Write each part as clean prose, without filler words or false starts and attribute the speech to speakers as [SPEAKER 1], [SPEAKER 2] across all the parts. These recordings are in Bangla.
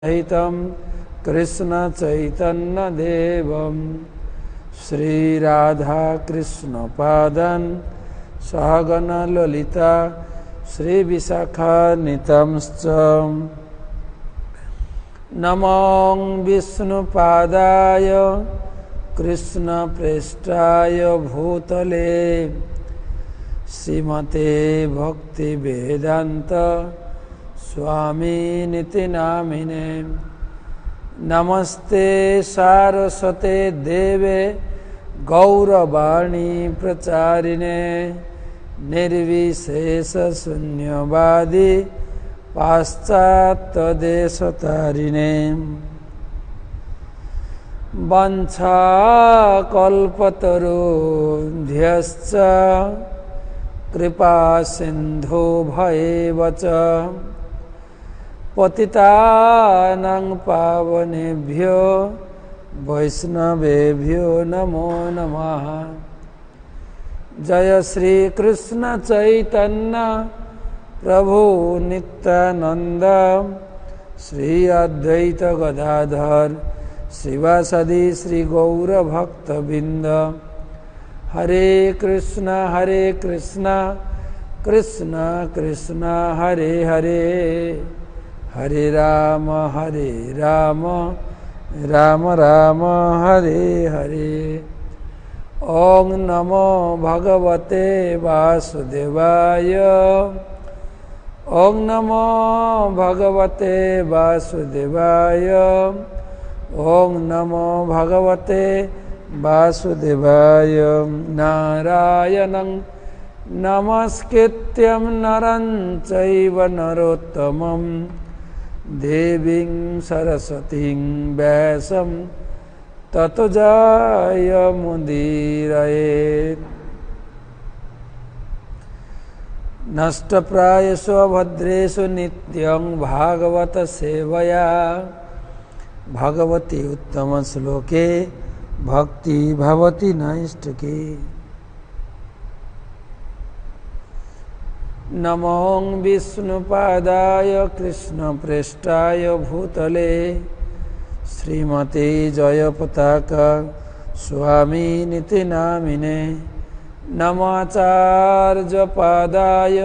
[SPEAKER 1] सहितं कृष्ण चैतन्य देवं श्री राधा कृष्ण पादं सहगण ललिता श्री विशाखान्वितंश्च नमो विष्णुपादाय कृष्ण प्रेष्ठाय भूतले श्रीमते भक्ति वेदांत स्वामी निति नामिने नमस्ते सारस्वते देवे गौरवाणी प्रचारिणे निर्विशेष शून्यवादी पाश्चात्य देशतारिणे वंशाकल्पतरुभ्यश्च कृपा सिन्धु भयेव च पतितानां पावनेभ्यो वैष्णवेभ्यो नमो नमः। जय श्री कृष्ण चैतन्य प्रभु नित्यानंद श्री अद्वैत गदाधर श्रीवासदि श्री गौर भक्तबिंद हरे कृष्ण कृष्ण कृष्ण हरे हरे हरे राम राम राम हरे हरे। ओं नमो भगवते वासुदेवाय ओं नमो भगवते वासुदेवाय ओं नमो भगवते वासुदेवाय। नारायणं नमस्कृत्यं नरं चैव नरोत्तमं देवीं सरस्वतीं व्यासं ततो जयमुदीरयेत्। नष्टप्रायेषु भद्रेषु नित्यं भागवत सेवया भगवती उत्तम श्लोके भक्ति भवति नैष्ठिकी। नमो विष्णुपादाय कृष्णप्रेष्ठाय भूतले श्रीमते जयपताका स्वामी निति नामिने नमाचार्यपादाय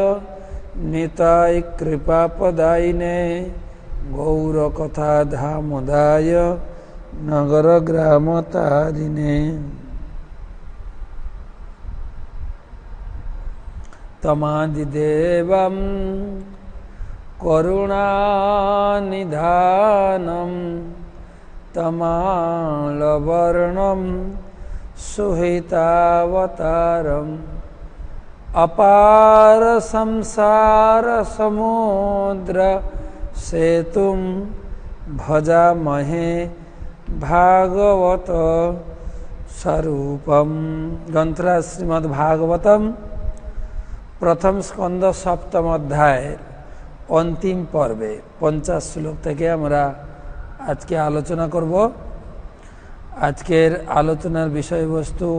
[SPEAKER 1] निताय कृपापदायिने गौरकथाधामदाय नगरग्रामतारिणे तमादिदेवं करुणानिधानं तमालवर्णं सुहितावतारम् अपार संसार समुद्र सेतुं भजामहे भागवत स्वरूपम। ग्रंथराज श्रीमद्भागवतम प्रथम स्कंद सप्तम अध्याय अंतिम पर्वे 50 श्लोक থেকে আমরা আজকে আলোচনা করব। আজকের আলোচনার বিষয়বস্তু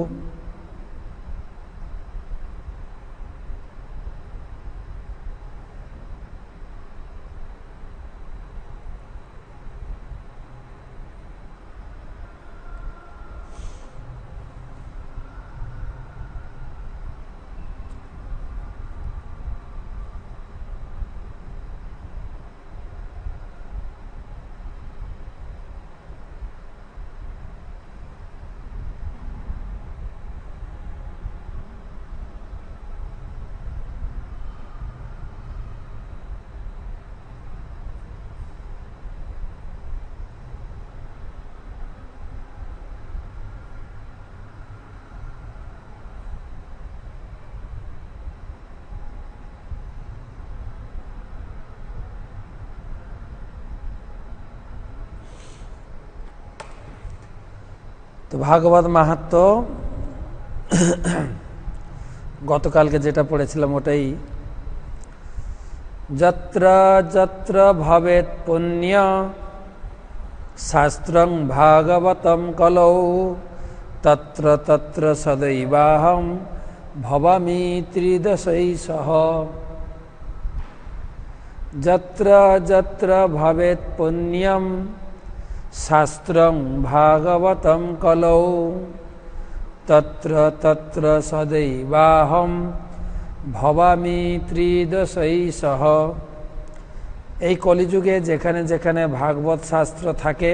[SPEAKER 1] তো ভাগবত মাহাত্ম্য গতকালকে যেটা পড়েছিলাম ওটাই। যত্র যত্র ভবেৎ পুণ্য শাস্ত্রং ভাগবতম কলৌ তত্র তত্র সদৈবাহম ভবামি ত্রিদশৈঃ সহ। যত্র যত্র ভবেৎ পুণ্যম শাস্ত্রং ভাগবতম কলৌ তত্র তত্র সদৈবাহম ভবামি ত্রিদশৈঃ। এই কলিযুগে যেখানে যেখানে ভাগবত শাস্ত্র থাকে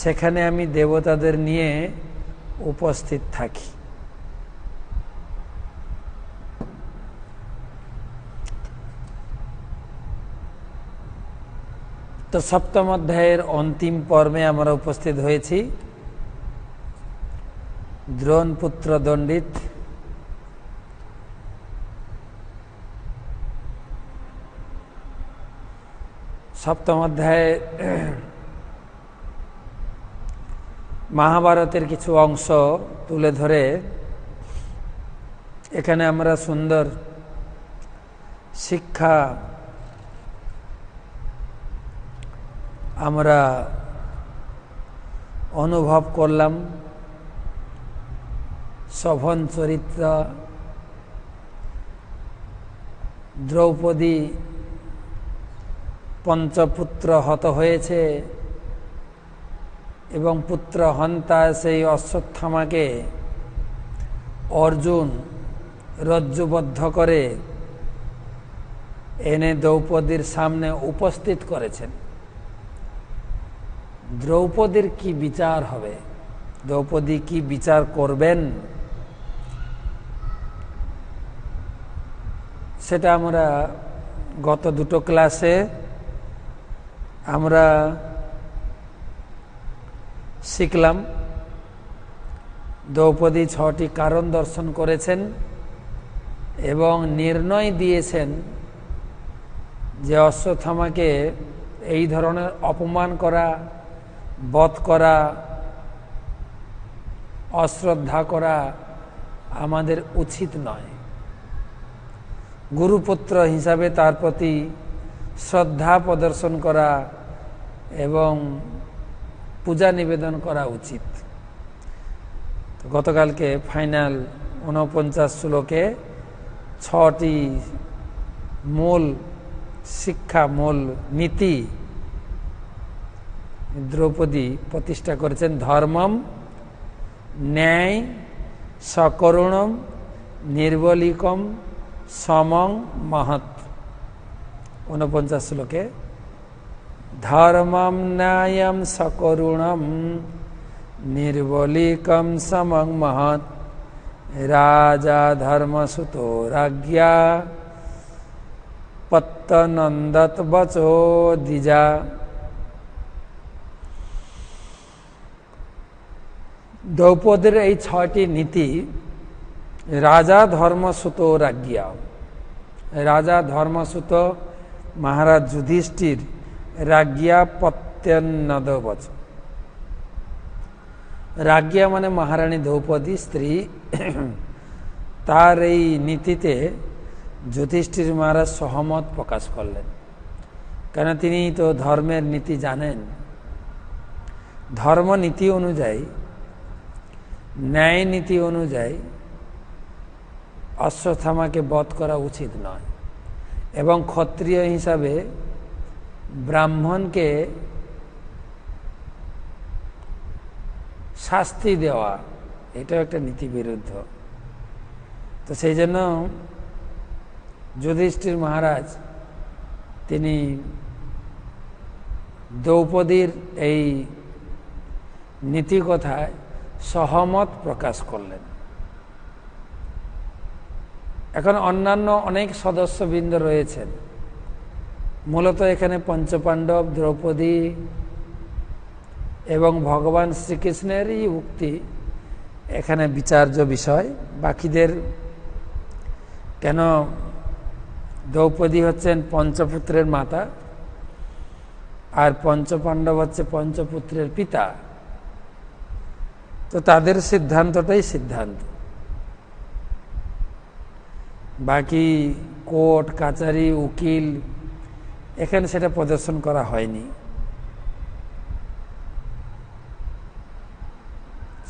[SPEAKER 1] সেখানে আমি দেবতাদের নিয়ে উপস্থিত থাকি। তো সপ্তম অধ্যায়ের অন্তিম পর্বে আমরা উপস্থিত হয়েছি। দ্রোণ পুত্র দণ্ডিত সপ্তম অধ্যায়ে মহাভারতের কিছু অংশ তুলে ধরে এখানে আমরা সুন্দর শিক্ষা আমরা অনুভব করলাম। শোভন চরিত্র, দ্রৌপদী পঞ্চপুত্র হত হয়েছে এবং পুত্র হন্তা সেই অশ্বত্থামাকে অর্জুন রজ্জুবদ্ধ করে এনে দ্রৌপদীর সামনে উপস্থিত করেছেন। দ্রৌপদীর কি বিচার হবে, দ্রৌপদী কি বিচার করবেন, সেটা আমরা গত দুটো ক্লাসে আমরা শিখলাম। দ্রৌপদী 6টি কারণ দর্শন করেছেন এবং নির্ণয় দিয়েছেন যে অশ্বত্থামাকে এই ধরনের অপমান করা, বধ করা, অশ্রদ্ধা করা আমাদের উচিত নয়। গুরুপুত্র হিসাবে তার প্রতি শ্রদ্ধা প্রদর্শন করা এবং পূজা নিবেদন করা উচিত। গতকালকে ফাইনাল 49 শ্লোকে 6টি মূল শিক্ষা, মূল নীতি দ্রৌপদী প্রতিষ্ঠা করেছেন। ধর্মম, ন্যায়, সকরুণম, নির্বলিকম, সমং, মহৎ। 49 শ্লোকে ধর্মম ন্যায়ম সকরুণম নির্বলিকম সমং মহৎ রাজা ধর্মসুতো রাজ্ঞা পত্তনন্দত বচো দ্বিজা। দ্রৌপদীর এই 6টি নীতি রাজা ধর্মসুত রাজ্ঞা। রাজা ধর্মসুত মহারাজ যুধিষ্ঠির, রাজ্ঞা পত্যনন্দ বচ। রাজ্ঞা মানে মহারানী দ্রৌপদী স্ত্রী। তার এই নীতিতে যুধিষ্ঠির মহারাজ সহমত প্রকাশ করলেন, কেন তিনি তো ধর্মের নীতি জানেন। ধর্ম নীতি অনুযায়ী, ন্যায় নীতি অনুযায়ী অশ্বত্থামাকে বধ করা উচিত নয় এবং ক্ষত্রিয় হিসাবে ব্রাহ্মণকে শাস্তি দেওয়া এটাও একটা নীতি বিরুদ্ধ। তো সেই জন্য যুধিষ্ঠির মহারাজ তিনি দ্রৌপদীর এই নীতি কথায় সহমত প্রকাশ করলেন। এখন অন্যান্য অনেক সদস্যবৃন্দ রয়েছেন, মূলত এখানে পঞ্চপাণ্ডব, দ্রৌপদী এবং ভগবান শ্রীকৃষ্ণেরই উক্তি এখানে বিচার্য বিষয়। বাকিদের, কেন দ্রৌপদী হচ্ছেন পঞ্চপুত্রের মাতা আর পঞ্চপাণ্ডব হচ্ছে পঞ্চপুত্রের পিতা, তো তাদের সিদ্ধান্তটাই সিদ্ধান্ত। বাকি কোর্ট কাচারি, উকিল এখানে সেটা প্রদর্শন করা হয়নি।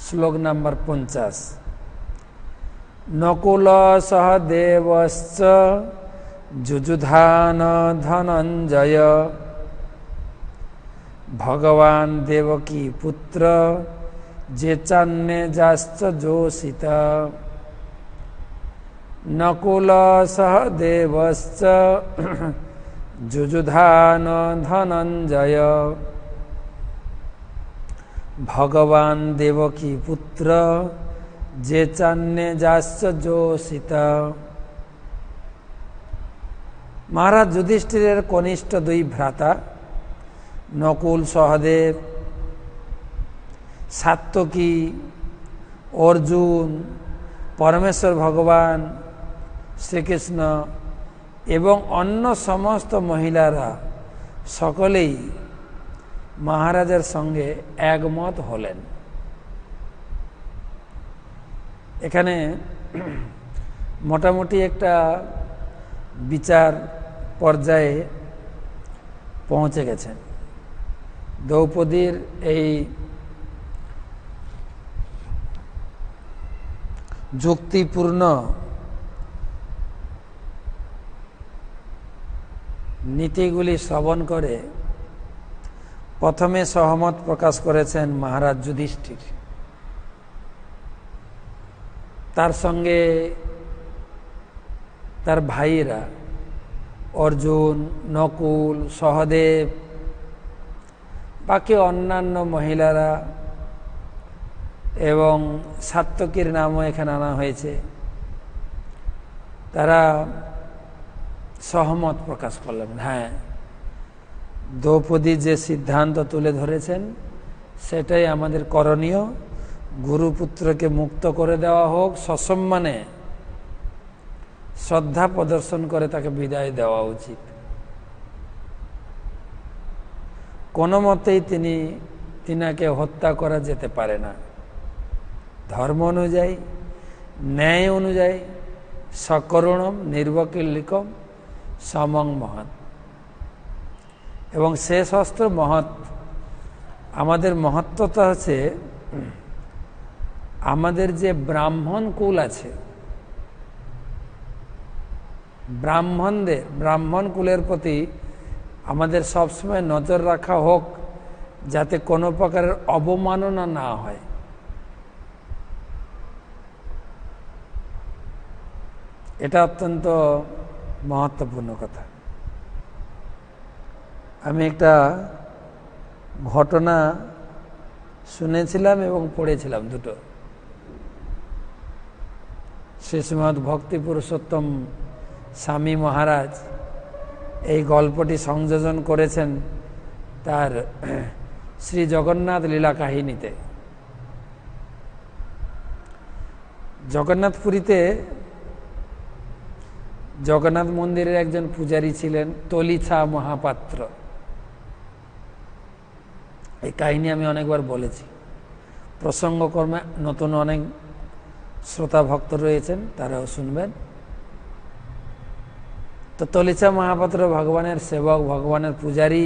[SPEAKER 1] শ্লোক নাম্বার 50। নকুল সহদেবশ্চ যুযুধান ধনঞ্জয় ভগবান দেবকী পুত্র যে চান্নে যাশ্চ যোষিত নকুল সহদেবশ্চ যুযুধান ধনঞ্জয় ভগবান দেবকী পুত্র যে চান্নে যাশ্চ যোষিত। মহারাজ যুধিষ্ঠিরের কনিষ্ঠ দুই ভ্রাতা নকুল সহদেব, সাত্যকী, অর্জুন, পরমেশ্বর ভগবান শ্রীকৃষ্ণ এবং অন্য সমস্ত মহিলারা সকলেই মহারাজের সঙ্গে একমত হলেন। এখানে মোটামুটি একটা বিচার পর্যায়ে পৌঁছে গেছেন। দ্রৌপদীর এই যুক্তিপূর্ণ নীতিগুলি শ্রবণ করে প্রথমে সহমত প্রকাশ করেছেন মহারাজ যুধিষ্ঠির। তার সঙ্গে তার ভাইয়েরা অর্জুন, নকুল, সহদেব, বাকি অন্যান্য মহিলারা এবং সাত্যকীর নামও এখানে আনা হয়েছে, তারা সহমত প্রকাশ করলেন। হ্যাঁ, দ্রৌপদী যে সিদ্ধান্ত তুলে ধরেছেন সেটাই আমাদের করণীয়। গুরুপুত্রকে মুক্ত করে দেওয়া হোক, সসম্মানে শ্রদ্ধা প্রদর্শন করে তাকে বিদায় দেওয়া উচিত। কোনো মতেই তিনাকে হত্যা করা যেতে পারে না। ধর্ম অনুযায়ী, ন্যায় অনুযায়ী সকরুণম নির্বকিল্লিকম সমং মহৎ। এবং শেষ অস্ত্র মহৎ। আমাদের মহত্বতা হচ্ছে আমাদের যে ব্রাহ্মণ কুল আছে, ব্রাহ্মণ কুলের প্রতি আমাদের সবসময় নজর রাখা হোক, যাতে কোনো প্রকারের অবমাননা না হয়। এটা অত্যন্ত মহত্বপূর্ণ কথা। আমি একটা ঘটনা শুনেছিলাম এবং পড়েছিলাম দুটো। শ্রীশ্রীমৎ ভক্তি পুরুষোত্তম স্বামী মহারাজ এই গল্পটি সংযোজন করেছেন তার শ্রী জগন্নাথ লীলা কাহিনীতে। জগন্নাথপুরীতে জগন্নাথ মন্দিরের একজন পূজারী ছিলেন তলিছা মহাপাত্র। এই কাহিনী আমি অনেকবার বলেছি। প্রসঙ্গক্রমে নতুন অনেক শ্রোতা ভক্ত রয়েছেন, তারাও শুনবেন। তো তলিছা মহাপাত্র ভগবানের সেবক, ভগবানের পূজারী।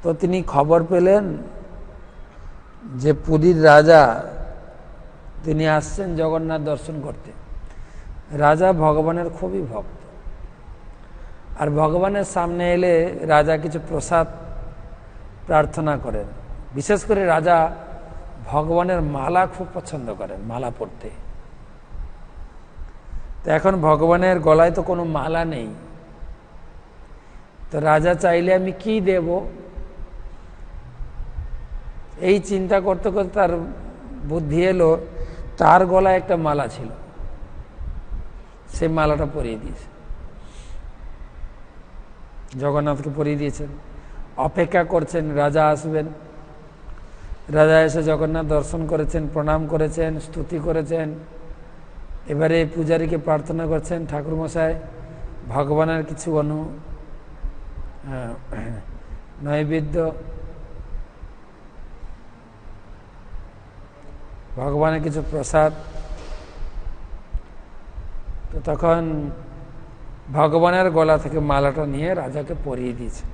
[SPEAKER 1] তো তিনি খবর পেলেন যে পুরীর রাজা তিনি আসছেন জগন্নাথ দর্শন করতে। রাজা ভগবানের খুবই ভক্ত, আর ভগবানের সামনে এলে রাজা কিছু প্রসাদ প্রার্থনা করেন। বিশেষ করে রাজা ভগবানের মালা খুব পছন্দ করেন, মালা পরতে। তো এখন ভগবানের গলায় তো কোনো মালা নেই, তো রাজা চাইলে আমি কি দেব, এই চিন্তা করতে করতে তার বুদ্ধি এলো তার গলায় একটা মালা ছিল, সে মালাটা পরিয়ে দিয়েছে, জগন্নাথকে পরিয়ে দিয়েছেন। অপেক্ষা করছেন রাজা আসবেন। রাজা এসে জগন্নাথ দর্শন করেছেন, প্রণাম করেছেন, স্তুতি করেছেন। এবারে পূজারীকে প্রার্থনা করছেন, ঠাকুরমশাই ভগবানের কিছু নৈবেদ্য, ভগবানের কিছু প্রসাদ। তো তখন ভগবানের গলা থেকে মালাটা নিয়ে রাজাকে পরিয়ে দিয়েছে।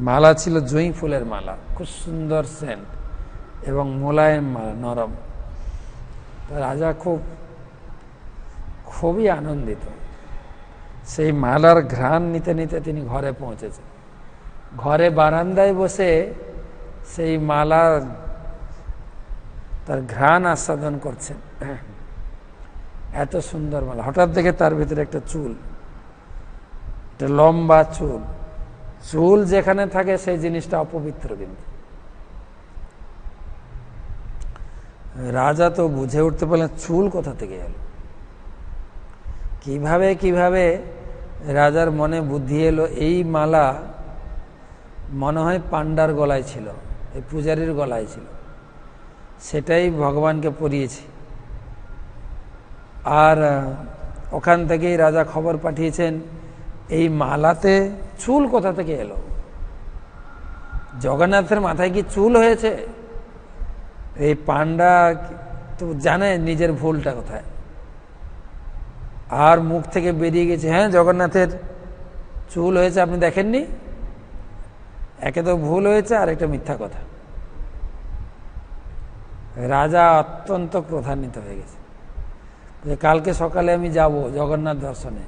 [SPEAKER 1] মালা ছিল জুঁই ফুলের মালা, খুব সুন্দর সেন্ট এবং মোলায়েম মালা, নরম। তো রাজা খুবই আনন্দিত। সেই মালার ঘ্রাণ নিতে নিতে তিনি ঘরে পৌঁছেছেন। ঘরে বারান্দায় বসে সেই মালার তার ঘ্রাণ আস্বাদন করছেন। এত সুন্দর মালা। হঠাৎ দেখে তার ভিতরে একটা চুল, একটা লম্বা চুল। চুল যেখানে থাকে সেই জিনিসটা অপবিত্র। কিন্তু রাজা তো বুঝে উঠতে পারলেন চুল কোথা থেকে এলো। কিভাবে কিভাবে রাজার মনে বুদ্ধি এলো, এই মালা মনে হয় পান্ডার গলায় ছিল, এই পূজারীর গলায় ছিল, সেটাই ভগবানকে পরিয়েছি। আর ওখান থেকেই রাজা খবর পাঠিয়েছেন এই মালাতে চুল কোথা থেকে এলো। জগন্নাথের মাথায় কি চুল হয়েছে? এই পান্ডা তো জানে নিজের ভুলটা কোথায়, আর মুখ থেকে বেরিয়ে গেছে, হ্যাঁ জগন্নাথের চুল হয়েছে, আপনি দেখেননি? একে তো ভুল হয়েছে, আর একটা মিথ্যা কথা। রাজা অত্যন্ত ক্রোধান্বিত হয়ে গেছে যে কালকে সকালে আমি যাব জগন্নাথ দর্শনে,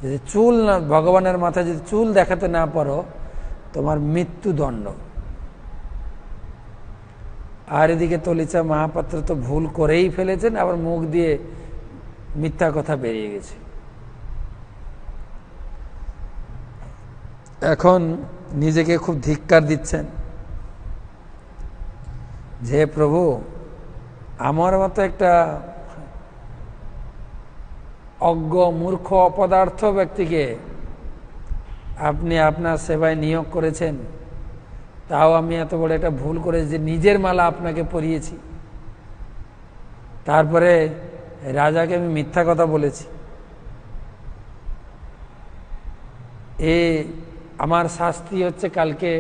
[SPEAKER 1] যদি চুল না, ভগবানের মাথায় যদি চুল দেখাতে না পারো তোমার মৃত্যুদণ্ড। আর এদিকে তলিচা মহাপাত্র তো ভুল করেই ফেলেছেন, আবার মুখ দিয়ে মিথ্যা কথা বেরিয়ে গেছে। এখন নিজেকে খুব ধিক্কার দিচ্ছেন যে প্রভু, আমার মতো একটা অজ্ঞ মূর্খ অপদার্থ ব্যক্তিকে আপনি আপনার সেবায় নিয়োগ করেছেন, তাও আমি এত বড় একটা ভুল করেছি যে নিজের মালা আপনাকে পরিয়েছি। তারপরে রাজাকে আমি মিথ্যা কথা বলেছি। আমার শাস্তি হচ্ছে কালকে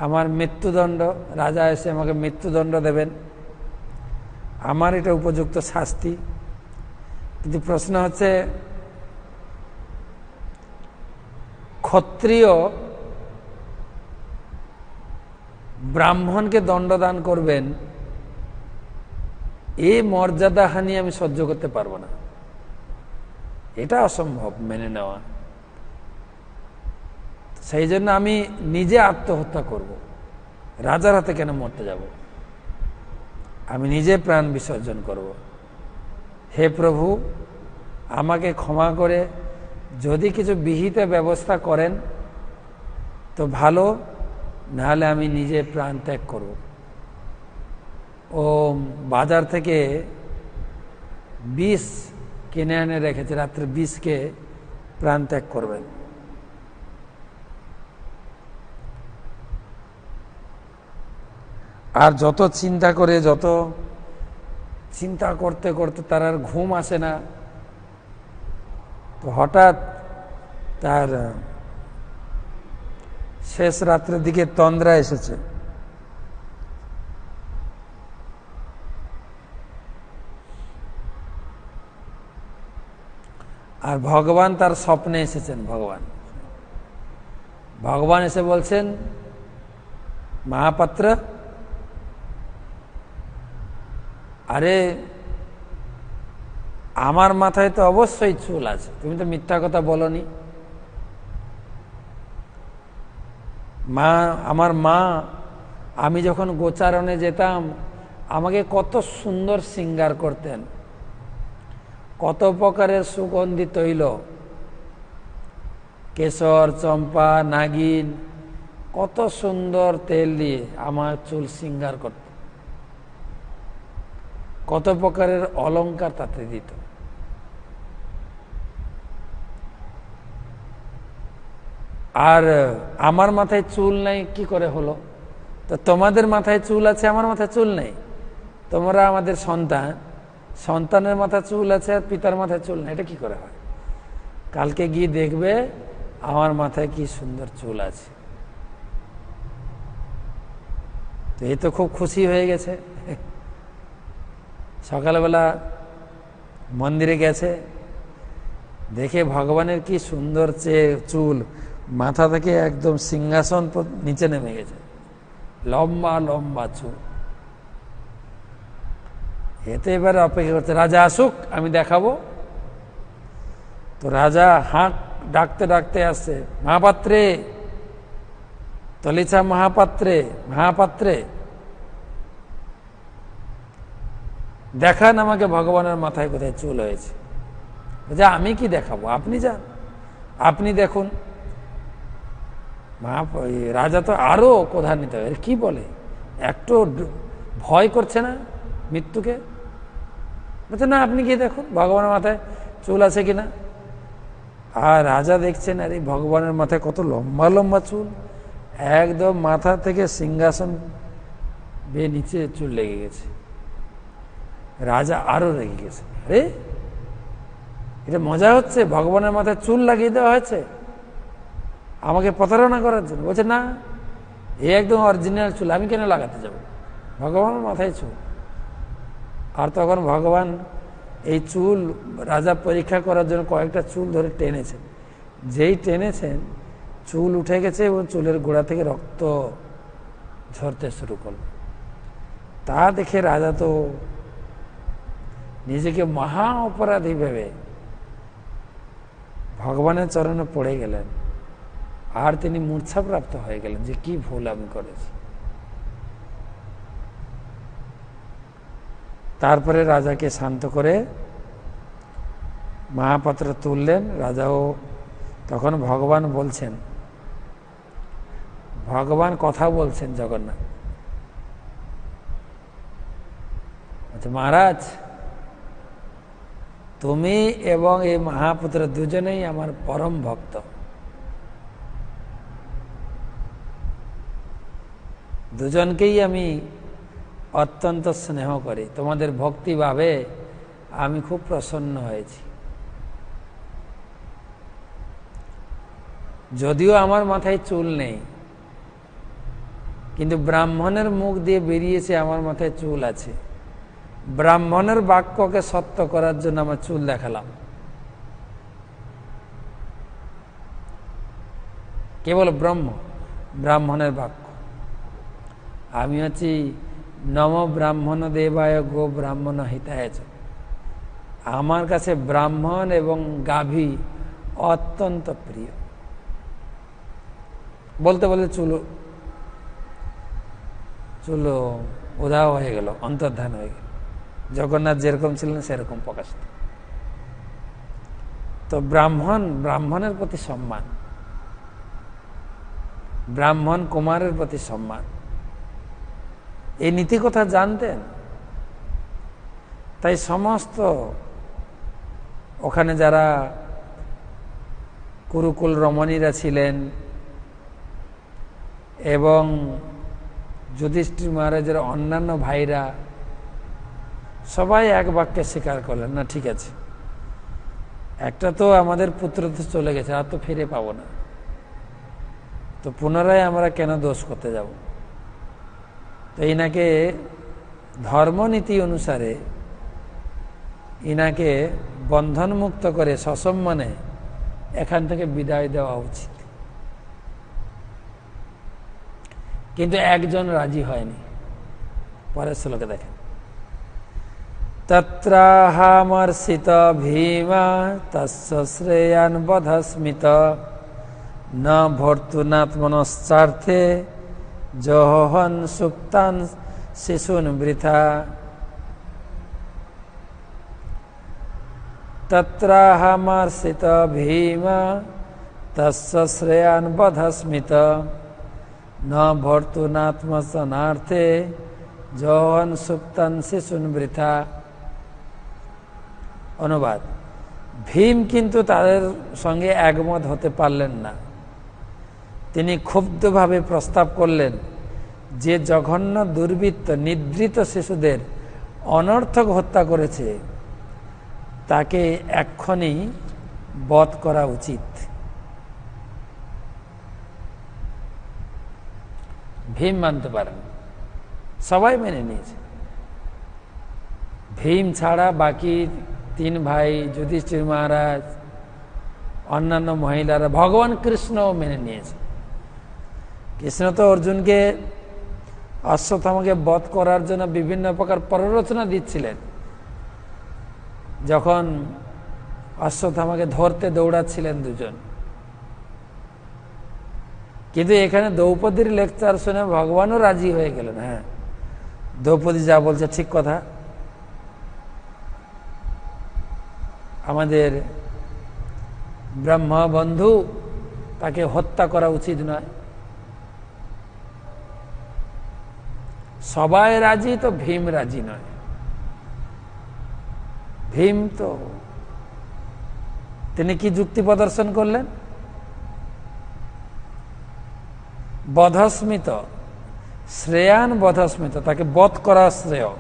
[SPEAKER 1] আমার মৃত্যুদণ্ড। রাজা এসে আমাকে মৃত্যুদণ্ড দেবেন, আমার এটা উপযুক্ত শাস্তি। কিন্তু প্রশ্ন হচ্ছে, ক্ষত্রিয় ব্রাহ্মণকে দণ্ডদান করবেন, এই মর্যাদাহানি আমি সহ্য করতে পারবো না। এটা অসম্ভব মেনে নেওয়া। সেই জন্য আমি নিজে আত্মহত্যা করব। রাজার হাতে কেন মরতে যাব? আমি নিজে প্রাণ বিসর্জন করব। হে প্রভু, আমাকে ক্ষমা করে যদি কিছু বিহিত ব্যবস্থা করেন তো ভালো, নাহলে আমি নিজে প্রাণ ত্যাগ করব। ও বাজার থেকে বিষ কিনে এনে রেখেছে, রাত্রে বিষকে প্রাণ ত্যাগ করবেন। আর যত চিন্তা করতে করতে তার আর ঘুম আসে না। তো হঠাৎ তার শেষ রাত্রের দিকে তন্দ্রা এসেছে। আর ভগবান তার স্বপ্নে এসেছেন। ভগবান এসে বলছেন, মহাপাত্র, আরে আমার মাথায় তো অবশ্যই চুল আছে, তুমি তো মিথ্যা কথা বলনি। আমার মা, আমি যখন গোচারণে যেতাম আমাকে কত সুন্দর শৃঙ্গার করতেন, কত প্রকারের সুগন্ধি তৈল, কেশর, চম্পা, নাগিন, কত সুন্দর তেল দিয়ে আমার চুল শৃঙ্গার করত, কত প্রকারের অলংকার তাতে দিত। আর আমার মাথায় চুল নাই কি করে হলো? তো তোমাদের মাথায় চুল আছে, আমার মাথায় চুল নেই। তোমরা আমাদের সন্তান, সন্তানের মাথায় চুল আছে আর পিতার মাথায় চুল নেই, এটা কি করে হয়? কালকে গিয়ে দেখবে আমার মাথায় কি সুন্দর চুল আছে। তো এই তো খুব খুশি হয়ে গেছে। সকালবেলা মন্দিরে গেছে, দেখে ভগবানের কি সুন্দর চুল, মাথা থেকে একদম সিংহাসন নিচে নেমে গেছে, লম্বা লম্বা চুল। এতে এবারে অপেক্ষা করছে রাজা আসুক, আমি দেখাবো। তো রাজা হাঁক ডাকতে ডাকতে আসছে, মহাপাত্রে, তলিছা মহাপাত্রে, মহাপাত্রে, দেখান আমাকে ভগবানের মাথায় কোথায় চুল হয়েছে। বলছে আমি কি দেখাবো, আপনি যান, আপনি দেখুন। রাজা তো আরো ক্রোধান্বিত, কি বলে, একটু ভয় করছে না মৃত্যুকে? বলছে না, আপনি গিয়ে দেখুন ভগবানের মাথায় চুল আছে কিনা। আর রাজা দেখছেন আরে ভগবানের মাথায় কত লম্বা লম্বা চুল, একদম মাথা থেকে সিংহাসন বেয়ে নিচে চুল লেগে গেছে। রাজা আরো রেগে গেছে, আরে এটা মজা হচ্ছে, ভগবানের মাথায় চুল লাগিয়ে দেওয়া হয়েছে আমাকে প্রতারণা করার জন্য। বলছে না, এই একদম অরিজিনাল চুল, আমি কেন লাগাতে যাব, ভগবানের মাথায় চুল। আর তখন ভগবান এই চুল রাজা পরীক্ষা করার জন্য কয়েকটা চুল ধরে টেনেছেন, যেই টেনেছেন চুল উঠে গেছে এবং চুলের গোড়া থেকে রক্ত ঝরতে শুরু করল। তা দেখে রাজা তো নিজেকে মহা অপরাধী ভেবে ভগবানের চরণে পড়ে গেলেন। আর তিনি মূর্ছাপ্রাপ্ত হয়ে গেলেন যে কি ভুল আমি করেছি। তারপরে রাজাকে শান্ত করে মহাপাত্র তুললেন। রাজাও তখন ভগবান বলছেন, ভগবান কথা বলছেন জগন্নাথ, আচ্ছা মহারাজ, তুমি এবং এই মহাপুত্র দুজনেই আমার পরম ভক্ত। দুজনকেই আমি অত্যন্ত স্নেহ করি, তোমাদের ভক্তিভাবে আমি খুব প্রসন্ন হয়েছি। যদিও আমার মাথায় চুল নেই, কিন্তু ব্রাহ্মণের মুখ দিয়ে বেরিয়েছে আমার মাথায় চুল আছে। ব্রাহ্মণের বাক্যকে সত্য করার জন্য আমার চুল দেখালাম। কেবল ব্রাহ্মণের বাক্য। আমি হচ্ছি নম ব্রাহ্মণ দেবায় গো ব্রাহ্মণ হিতায়। আমার কাছে ব্রাহ্মণ এবং গাভী অত্যন্ত প্রিয়। বলতে বলতে চুল উধাও হয়ে গেল, অন্তর্ধান হয়ে গেল। জগন্নাথ যেরকম ছিলেন সেরকম প্রকাশ। তো ব্রাহ্মণের প্রতি সম্মান, ব্রাহ্মণ কুমারের প্রতি সম্মান, এই নীতি কথা জানতেন। তাই সমস্ত ওখানে যারা কুরুকুল রমণীরা ছিলেন এবং যুধিষ্ঠির মহারাজের অন্যান্য ভাইরা সবাই এক বাক্যে স্বীকার করলেন, না ঠিক আছে, একটা তো আমাদের পুত্র তো চলে গেছে, আর তো ফিরে পাবো না, তো পুনরায় আমরা কেন দোষ করতে যাব। তো ইনাকে ধর্মনীতি অনুসারে ইনাকে বন্ধনমুক্ত করে সসম্মানে এখান থেকে বিদায় দেওয়া উচিত। কিন্তু একজন রাজি হয়নি। পরের শ্লোকে দেখেন, তত্রাহামর্ষিত ভীমা তস্য শ্রেয়ান বধস্মিত ন ভর্তুনাত্মনশ্চার্থে জহন সুপ্তান শিশুন বৃথা। তত্রাহামর্ষিত ভীমা তস্য শ্রেয়ান বধস্মিত ন ভর্তুনাত্মনার্থে জহন সুপ্তান শিশুন বৃথা। অনুবাদ, ভীম কিন্তু তাদের সঙ্গে একমত হতে পারলেন না। তিনি ক্ষুব্ধভাবে প্রস্তাব করলেন যে জঘন্য দুর্বৃত্ত নিদ্রিত শিশুদের অনর্থক হত্যা করেছে তাকে এক্ষুনি বধ করা উচিত। ভীম মানতে পারেন, সবাই মেনে নিয়েছে। ভীম ছাড়া বাকি তিন ভাই, যুধিষ্ঠির মহারাজ, অন্যান্য মহিলারা, ভগবান কৃষ্ণও মেনে নিয়েছে। কৃষ্ণ তো অর্জুনকে অশ্বত্থামাকে বধ করার জন্য বিভিন্ন প্রকার প্ররোচনা দিচ্ছিলেন। যখন অশ্বত্থামাকে ধরতে দৌড়াচ্ছিলেন দুজন। কিন্তু এখানে দ্রৌপদীর লেকচার শুনে ভগবানও রাজি হয়ে গেলেন। হ্যাঁ, দ্রৌপদী যা বলছে ঠিক কথা, আমাদের ব্রহ্মা বন্ধু, তাকে হত্যা করা উচিত নয়। সবাই রাজি তো ভীম রাজি নয়। ভীম তো তিনি কি যুক্তি প্রদর্শন করলেন? বধস্মিত, শ্রেয়ান বধস্মিত, তাকে বধ করা শ্রেয়।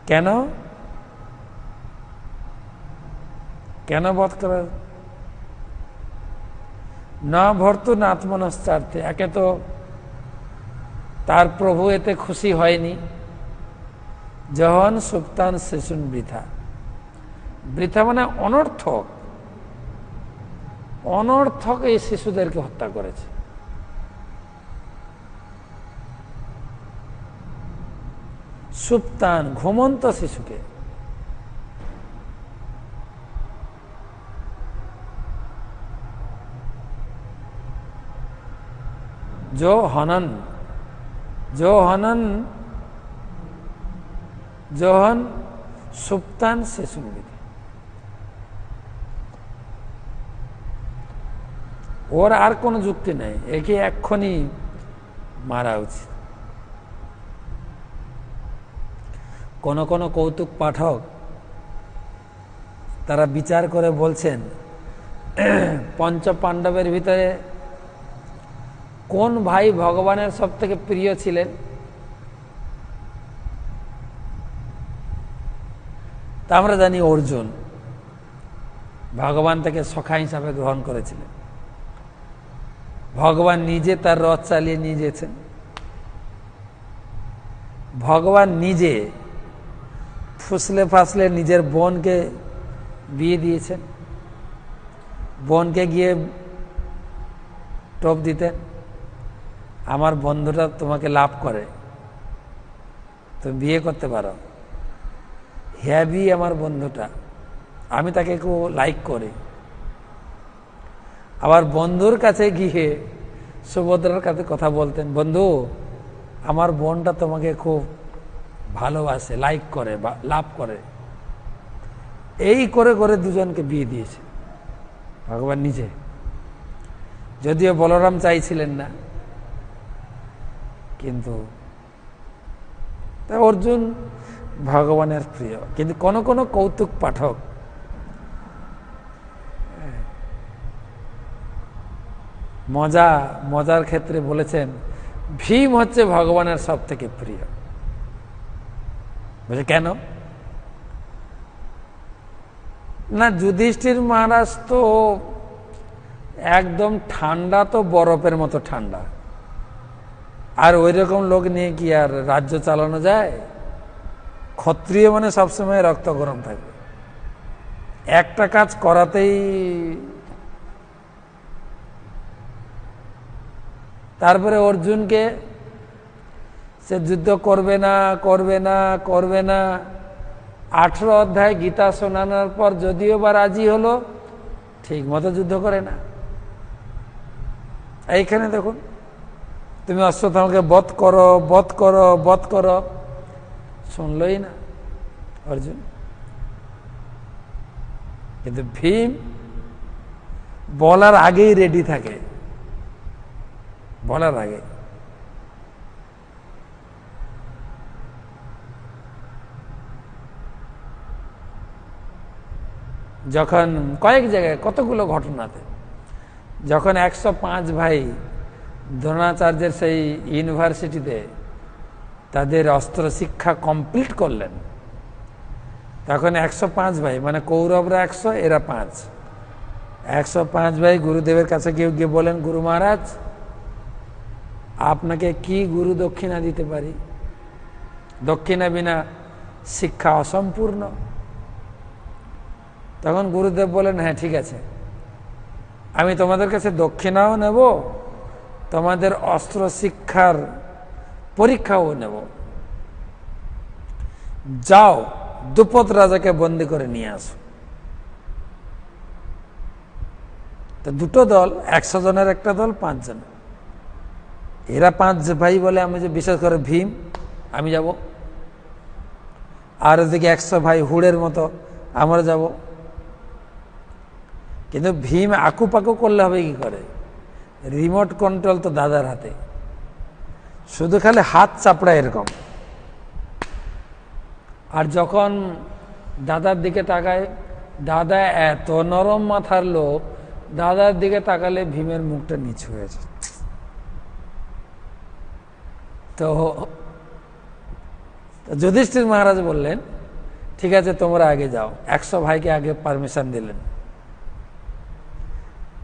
[SPEAKER 1] কেন? কেন বধ করা? না ভর্তুন আত্মনশ্চার্থে, একে তো তার প্রভু এতে খুশি হয়নি। যখন সুপ্তান শিশুন বৃথা, বৃথা মানে অনর্থক, অনর্থক এই শিশুদেরকে হত্যা করেছে। সুপ্তান, ঘুমন্ত শিশুকে। जो हनन जोहन सुप्तान शिशु, ওর আর কোনো যুক্তি নেই, একে এক্ষুনি মারা উচিত। কোন কোন কৌতুক পাঠক তারা বিচার করে বলছেন, পঞ্চ পাণ্ডবের ভিতরে কোন ভাই ভগবানের সব থেকে প্রিয় ছিলেন? তা আমরা জানি অর্জুন। ভগবান তাকে সখা হিসাবে গ্রহণ করেছিলেন। ভগবান নিজে তার রথ চালিয়ে নিয়ে যেছেন। ভগবান নিজে ফুসলে ফাসলে নিজের বোনকে বিয়ে দিয়েছেন। বোনকে গিয়ে টোপ দিতেন, আমার বন্ধুটা তোমাকে লাভ করে, তুমি বিয়ে করতে পারো। হ্যাভি আমার বন্ধুটা, আমি তাকে খুব লাইক করি। আবার বন্ধুর কাছে গিয়ে সুভদ্রার কাছে কথা বলতেন, বন্ধু আমার বোনটা তোমাকে খুব ভালোবাসে, লাইক করে বা লাভ করে। এই করে করে দুজনকে বিয়ে দিয়েছে ভগবান নিজে। যদিও বলরাম চাইছিলেন না, কিন্তু অর্জুন ভগবানের প্রিয়। কিন্তু কোন কোন কৌতুক পাঠক মজার ক্ষেত্রে বলেছেন ভীম হচ্ছে ভগবানের সব থেকে প্রিয়। বলছে কেন না? যুধিষ্ঠির মহারাজ তো একদম ঠান্ডা, তো বরফের মতো ঠান্ডা, আর ওই রকম লোক নিয়ে কি আর রাজ্য চালানো যায়? ক্ষত্রিয় মানে সবসময় রক্ত গরম থাকবে, একটা কাজ করাতেই। তারপরে অর্জুনকে সে যুদ্ধ করবে না করবে না করবে না, 18 অধ্যায় গীতা শোনানোর পর যদিও বা রাজি হলো, ঠিক মতো যুদ্ধ করে না। এইখানে দেখুন, তুমি অশ্বত্থামাকে বধ করো বধ করো বধ করো, শুনলই না অর্জুন। কিন্তু ভীম বলার আগেই রেডি থাকে, বলার আগে। যখন কয়েক জায়গায় কতগুলো ঘটনাতে, যখন 105 ভাই দ্রোণাচার্যের সেই ইউনিভার্সিটিতে তাদের অস্ত্র শিক্ষা কমপ্লিট করলেন, তখন 105 ভাই মানে কৌরবরা 100, এরা 5, 105 ভাই গুরুদেবের কাছে গিয়ে বলেন, গুরু মহারাজ আপনাকে কি গুরু দক্ষিণা দিতে পারি? দক্ষিণা বিনা শিক্ষা অসম্পূর্ণ। তখন গুরুদেব বলেন, হ্যাঁ ঠিক আছে, আমি তোমাদের কাছে দক্ষিণাও নেব, তোমাদের অস্ত্র শিক্ষার পরীক্ষাও নেব। যাও দ্রুপদ রাজাকে বন্দী করে নিয়ে আসো। তো দুটো দল, 100 জনের একটা দল, 5 জন। এরা 5 ভাই বলে আমি যে বিশেষ করে ভীম, আমি যাব। আর ওদিকে 100 ভাই হুড়ের মতো, আমরা যাব। কিন্তু ভীম আকুপাকু করলে হবে কি করে? রিমোট কন্ট্রোল তো দাদার হাতে, শুধু খালি হাত চাপড়া এরকম। আর যখন দাদার দিকে তাকায়, দাদা এত নরম মাথার লোক, দাদার দিকে তাকালে ভীমের মুখটা নিচু হয়েছে। তো যুধিষ্ঠির মহারাজ বললেন, ঠিক আছে তোমরা আগে যাও। 100 ভাইকে আগে পারমিশন দিলেন।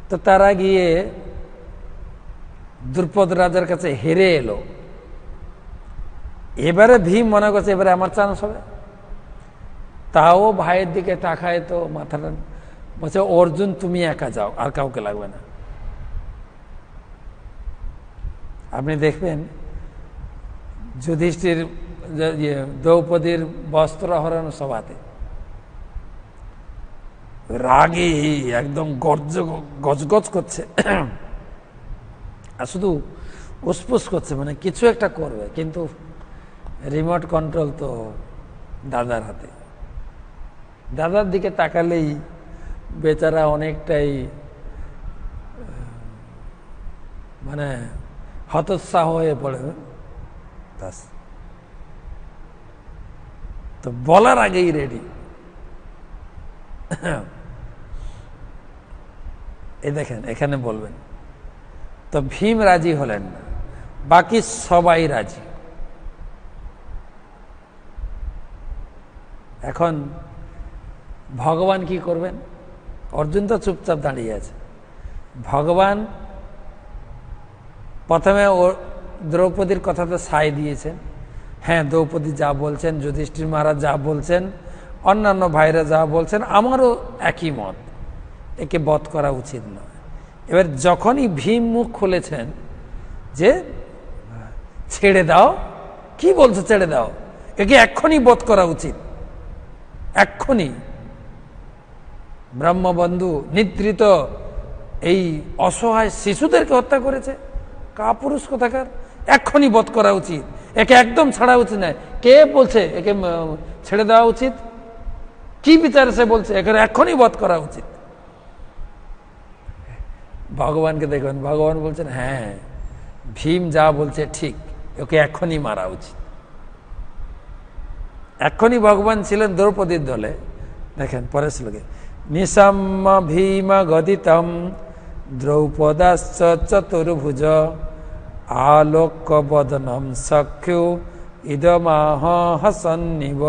[SPEAKER 1] তো তারা গিয়ে দ্রুপদ রাজার কাছে হেরে এলো। এবারে ভীম মনে করছে এবারে আমার চান্স হবে। তাও ভাইয়ের দিকে তাকায় তো মাথাটা বলছে, অর্জুন তুমি একা যাও, আর কাউকে লাগবে না। আপনি দেখবেন যুধিষ্ঠির দ্রৌপদীর বস্ত্র হরণ সভাতে রাগে একদম গজগজ করছে, আর শুধু উসপুস করছে, মানে কিছু একটা করবে, কিন্তু রিমোট কন্ট্রোল তো দাদার হাতে। দাদার দিকে তাকালেই বেচারা অনেকটাই মানে হতোৎসাহ হয়ে পড়ে। তো বলার আগেই রেডি। এই দেখেন এখানে বলবেন। তো ভীম রাজি হলেন না, বাকি সবাই রাজি। এখন ভগবান কি করবেন? অর্জুন তো চুপচাপ দাঁড়িয়ে আছে। ভগবান প্রথমে দ্রৌপদীর কথাতে সাই দিয়েছেন। হ্যাঁ, দ্রৌপদী যা বলছেন, যুধিষ্ঠির মহারাজ যা বলছেন, অন্যান্য ভাইরা যা বলছেন, আমারও একই মত, একে বধ করা উচিত নয়। এবার যখনই ভীম মুখ খুলেছেন যে ছেড়ে দাও, কি বলছো ছেড়ে দাও, একে এক্ষুনি বধ করা উচিত, এক্ষুনি। ব্রহ্মবন্ধু নিদ্রিত এই অসহায় শিশুদেরকে হত্যা করেছে, কাপুরুষ কোথাকার, এক্ষুনি বধ করা উচিত, একে একদম ছাড়া উচিত নয়। কে বলছে একে ছেড়ে দেওয়া উচিত? কি বিচারে সে বলছে একে এক্ষুনি বধ করা উচিত? ভগবানকে দেখবেন, ভগবান বলছেন হ্যাঁ, ভীম যা বলছে ঠিক, ওকে এক্ষুনি মারা উচিত। এক্ষুনি ভগবান ছিলেন দ্রৌপদীর দলে। দেখেন পরের শ্লোকে, নিশম্য ভীম গদিতম দ্রৌপদাশ্চ চতুর্ভুজ আলোক্য বদনম সখ্যু ইদমাহ হসন্নিব।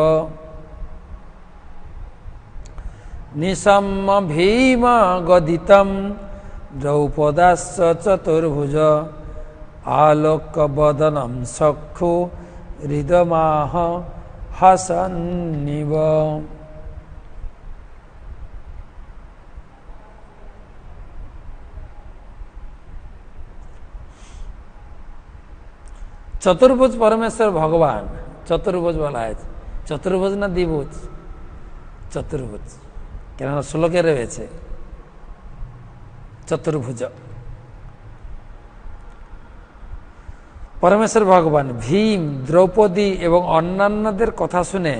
[SPEAKER 1] নিশম্য ভীম গদিতম দ্রৌপদাশ্চ চতুর্ভুজ আলোক্য বদনম সখ্যু হৃদমাহ হসন্নিব। চতুর্ভুজ পরমেশ্বর ভগবান, চতুর্ভুজ বলা হয়েছে। চতুর্ভুজ না দ্বিভুজ? চতুর্ভুজ, কেননা শ্লোকে রয়েছে চতুর্ভুজ। পরমেশ্বর ভগবান ভীম, দ্রৌপদী এবং অন্যান্যদের কথা শুনে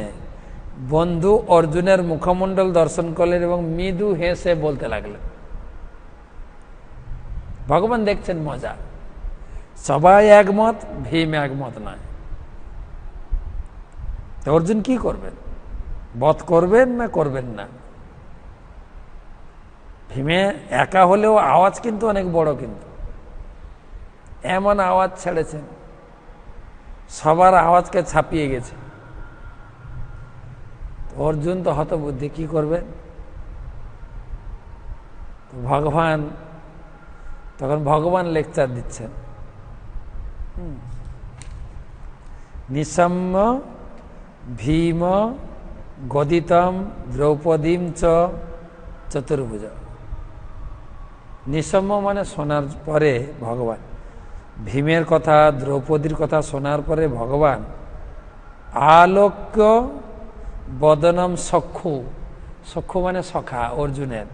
[SPEAKER 1] বন্ধু অর্জুনের মুখমণ্ডল দর্শন করলেন এবং মৃদু হেসে বলতে লাগলেন। ভগবান দেখছেন মজা, সবাই একমত, ভীম একমত নয়। অর্জুন কি করবেন? বধ করবেন না করবেন না? ভীমে একা হলেও আওয়াজ কিন্তু অনেক বড়, কিন্তু এমন আওয়াজ ছেড়েছেন সবার আওয়াজকে ছাপিয়ে গেছে। অর্জুন তো হতবুদ্ধি, কি করবেন? ভগবান তখন ভগবান লেকচার দিচ্ছেন। নিশম্য ভীম গদিতম দ্রৌপদীম চ চতুর্ভুজ। নিশম্য মানে শোনার পরে ভগবান, ভীমের কথা দ্রৌপদীর কথা শোনার পরে ভগবান আলোক্য বদনম সখ্যু, সখ্যু মানে সখা অর্জুনের,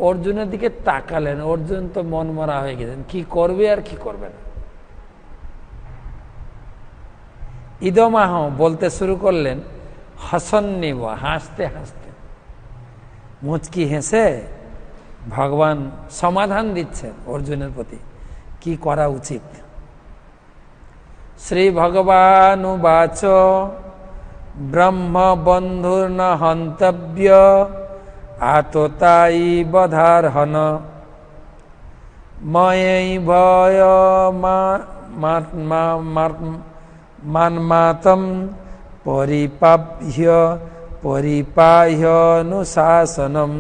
[SPEAKER 1] অর্জুনের দিকে তাকালেন, অর্জুন তো মন মরা হয়ে গেছেন, কি করবে আর কি করবে না। ইদমাহ বলতে শুরু করলেন, হসন্নিব, হাসতে হাসতে, মুচকি হেসে ভগবান সমাধান দিচ্ছেন অর্জুনের প্রতি কি করা উচিত। শ্রী ভগবানুবাচ ব্রহ্ম বন্ধুর্ন হন্তব্য আততায়ী বধারহন ময়ৈ ভয় মানমাতম পরিপাহ্যনুশাসনম।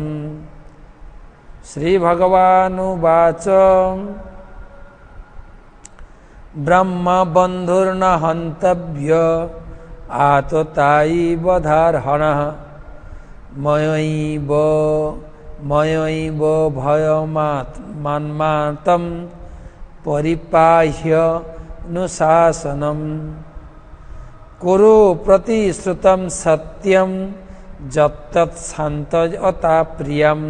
[SPEAKER 1] শ্রী ভগবানুবাচ ব্রহ্ম বন্ধুর্ন হন্তব্য আততায়ী বধারহণঃ ময়ৈব ভয়মানমাতম পরিপাহ্যনুশাসনম। কুরু প্রতিশ্রুতম সত্যম যত্তৎ প্রিয়ম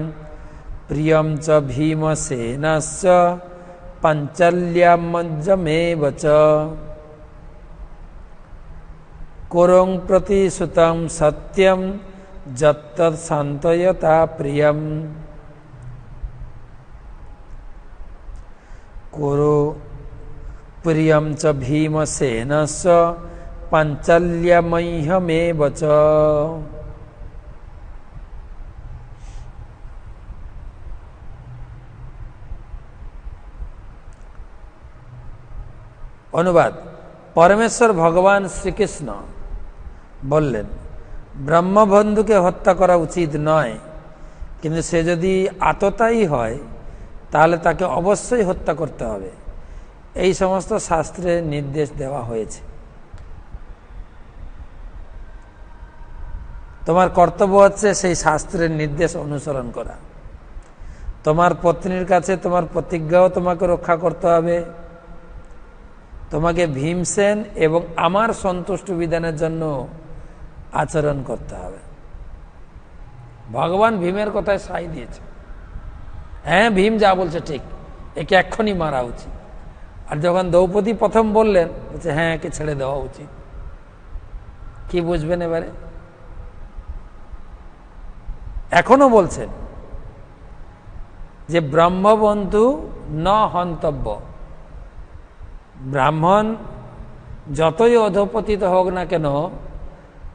[SPEAKER 1] প্রিয়ম চ ভীমসেনস্য পাঞ্চল্যমজ্জমেব চ। কুরুং প্রতিশ্রুতম সত্যম যত্তৎ প্রিয়ম কুরু প্রিয়ম চ ভীমসেনস্য পাঞ্চল্যমহ্যমেব চ। অনুবাদ, পরমেশ্বর ভগবান শ্রীকৃষ্ণ বললেন ব্রহ্মবন্ধুকে হত্যা করা উচিত নয়, কিন্তু সে যদি আততায়ী হয় তাহলে তাকে অবশ্যই হত্যা করতে হবে। এই সমস্ত শাস্ত্রে নির্দেশ দেওয়া হয়েছে। তোমার কর্তব্য হচ্ছে সেই শাস্ত্রের নির্দেশ অনুসরণ করা। তোমার পত্নীর কাছে তোমার প্রতিজ্ঞাও তোমাকে রক্ষা করতে হবে। তোমাকে ভীমসেন এবং আমার সন্তুষ্ট বিধানের জন্য আচরণ করতে হবে। ভগবান ভীমের কথায় সাই দিয়েছে, হ্যাঁ ভীম যা বলছে ঠিক, একে এক্ষুনি মারা উচিত। আর যখন দ্রৌপদী প্রথম বললেন, বলছে হ্যাঁ একে ছেড়ে দেওয়া উচিত। কি বুঝবেন এবারে? এখনো বলছেন যে ব্রহ্মবন্ধু ন হন্তব্য, ব্রাহ্মণ যতই অধঃপতিত হোক না কেন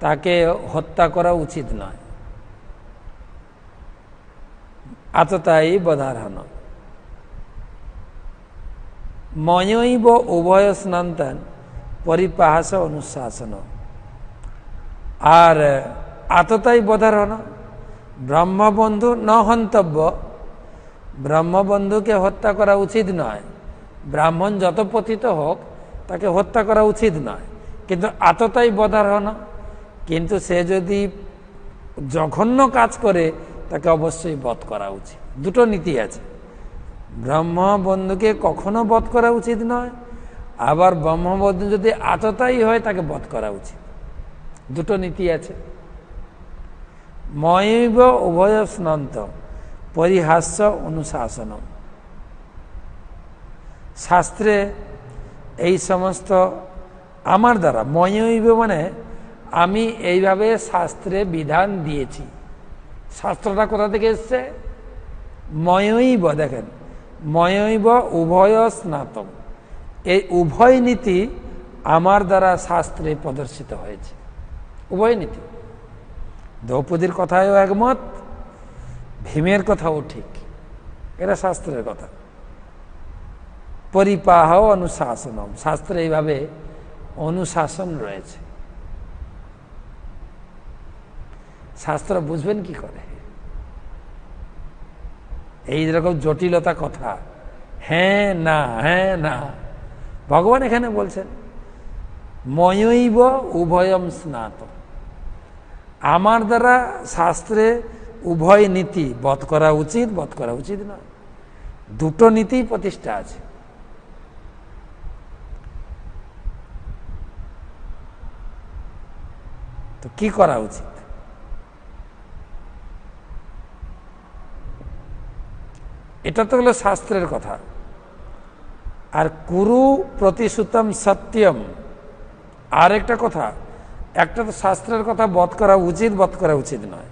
[SPEAKER 1] তাকে হত্যা করা উচিত নয়। আততায়ী বধারহণ ময়ৈব উভয় স্নান্তান পরিপাহাস অনুশাসন। আর আততায়ী বধারহণ, ব্রহ্মবন্ধু ন হন্তব্য, ব্রহ্মবন্ধুকে হত্যা করা উচিত নয়। ব্রাহ্মণ যত পতিত হোক তাকে হত্যা করা উচিত নয়, কিন্তু আততায়ী বধারহণ, কিন্তু সে যদি জঘন্য কাজ করে তাকে অবশ্যই বধ করা উচিত। দুটো নীতি আছে, ব্রহ্মবন্ধুকে কখনো বধ করা উচিত নয়, আবার ব্রহ্মবন্ধু যদি আততায়ী হয় তাকে বধ করা উচিত। দুটো নীতি আছে। ময়ৈব উভয় স্নান্ত পরিহাস্য অনুশাসন। শাস্ত্রে এই সমস্ত আমার দ্বারা, ময়ৈব মানে আমি এইভাবে শাস্ত্রে বিধান দিয়েছি। শাস্ত্রটা কোথা থেকে এসছে? ময়ৈব, দেখেন ময়ৈব উভয় স্নাতম, এই উভয় নীতি আমার দ্বারা শাস্ত্রে প্রদর্শিত হয়েছে। উভয় নীতি, দ্রৌপদীর কথায়ও একমত, ভীমের কথাও ঠিক, এটা শাস্ত্রের কথা। পরিপাহ অনুশাসনম, শাস্ত্রে এইভাবে অনুশাসন রয়েছে। শাস্ত্র বুঝবেন কি করে? এই রকম জটিলতা কথা, হ্যাঁ না হ্যাঁ না। ভগবান এখানে বলছেন ময়ৈব উভয়ম স্নাত, আমার দ্বারা শাস্ত্রে উভয় নীতি, বধ করা উচিত বধ করা উচিত নয়, দুটো নীতি প্রতিষ্ঠা আছে। তো কি করা উচিত? এটা তো হলো শাস্ত্রের কথা। আর কুরু প্রতিশ্রুতম সত্যম আর একটা কথা, একটা তো শাস্ত্রের কথা বধ করা উচিত, বধ করা উচিত নয়।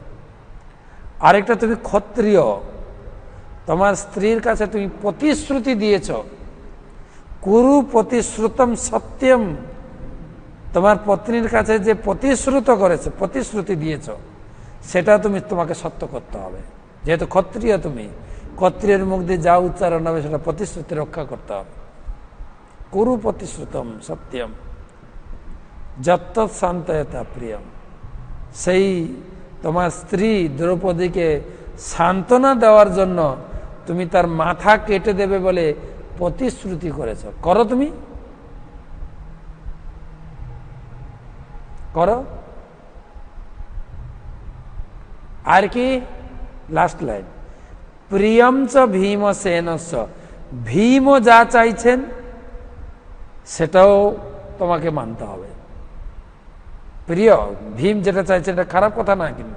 [SPEAKER 1] আরেকটা, তুমি ক্ষত্রিয়, তোমার স্ত্রীর কাছে তুমি প্রতিশ্রুতি দিয়েছ, কুরু প্রতিশ্রুতম সত্যম, তোমার পত্নীর কাছে যে প্রতিশ্রুত করেছে, প্রতিশ্রুতি দিয়েছ, সেটা তোমাকে সত্য করতে হবে। যেহেতু ক্ষত্রিয়, তুমি ক্ষত্রিয়ের মুখ দিয়ে যা উচ্চারণ হবে সেটা প্রতিশ্রুতি রক্ষা করতে হবে। কুরু প্রতিশ্রুতম সত্যম যত্ত শান্তয়তা প্রিয়ম, সেই তোমার স্ত্রী দ্রৌপদীকে সান্ত্বনা দেওয়ার জন্য তুমি তার মাথা কেটে দেবে বলে প্রতিশ্রুতি করেছ, করো, তুমি করো। আর কি লাস্ট লাইন, প্রিয়ম চ ভীমসেনস্য, ভীম যা চাইছেন সেটাও তোমাকে মানতে হবে। প্রিয়, ভীম যেটা চাইছে এটা খারাপ কথা না, কিন্তু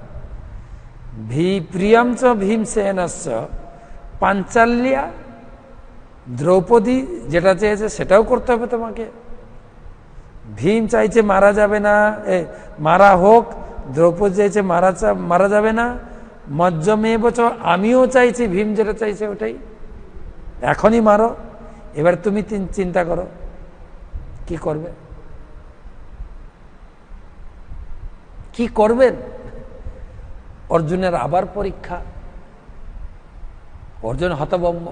[SPEAKER 1] প্রিয়ম চ ভীমসেনস্য পাঞ্চাল্যা, দ্রৌপদী যেটা চেয়েছে সেটাও করতে হবে তোমাকে। ভীম চাইছে মারা যাবে না, মারা হোক, দ্রৌপদী চাইছে মারা যাবে না, মজ্জমে বছর আমিও চাইছি ভীম যেটা চাইছে ওটাই, এখনই মারো। এবার তুমি চিন্তা করো কি করবে, কি করবেন। অর্জুনের আবার পরীক্ষা, অর্জুন হতভম্ব।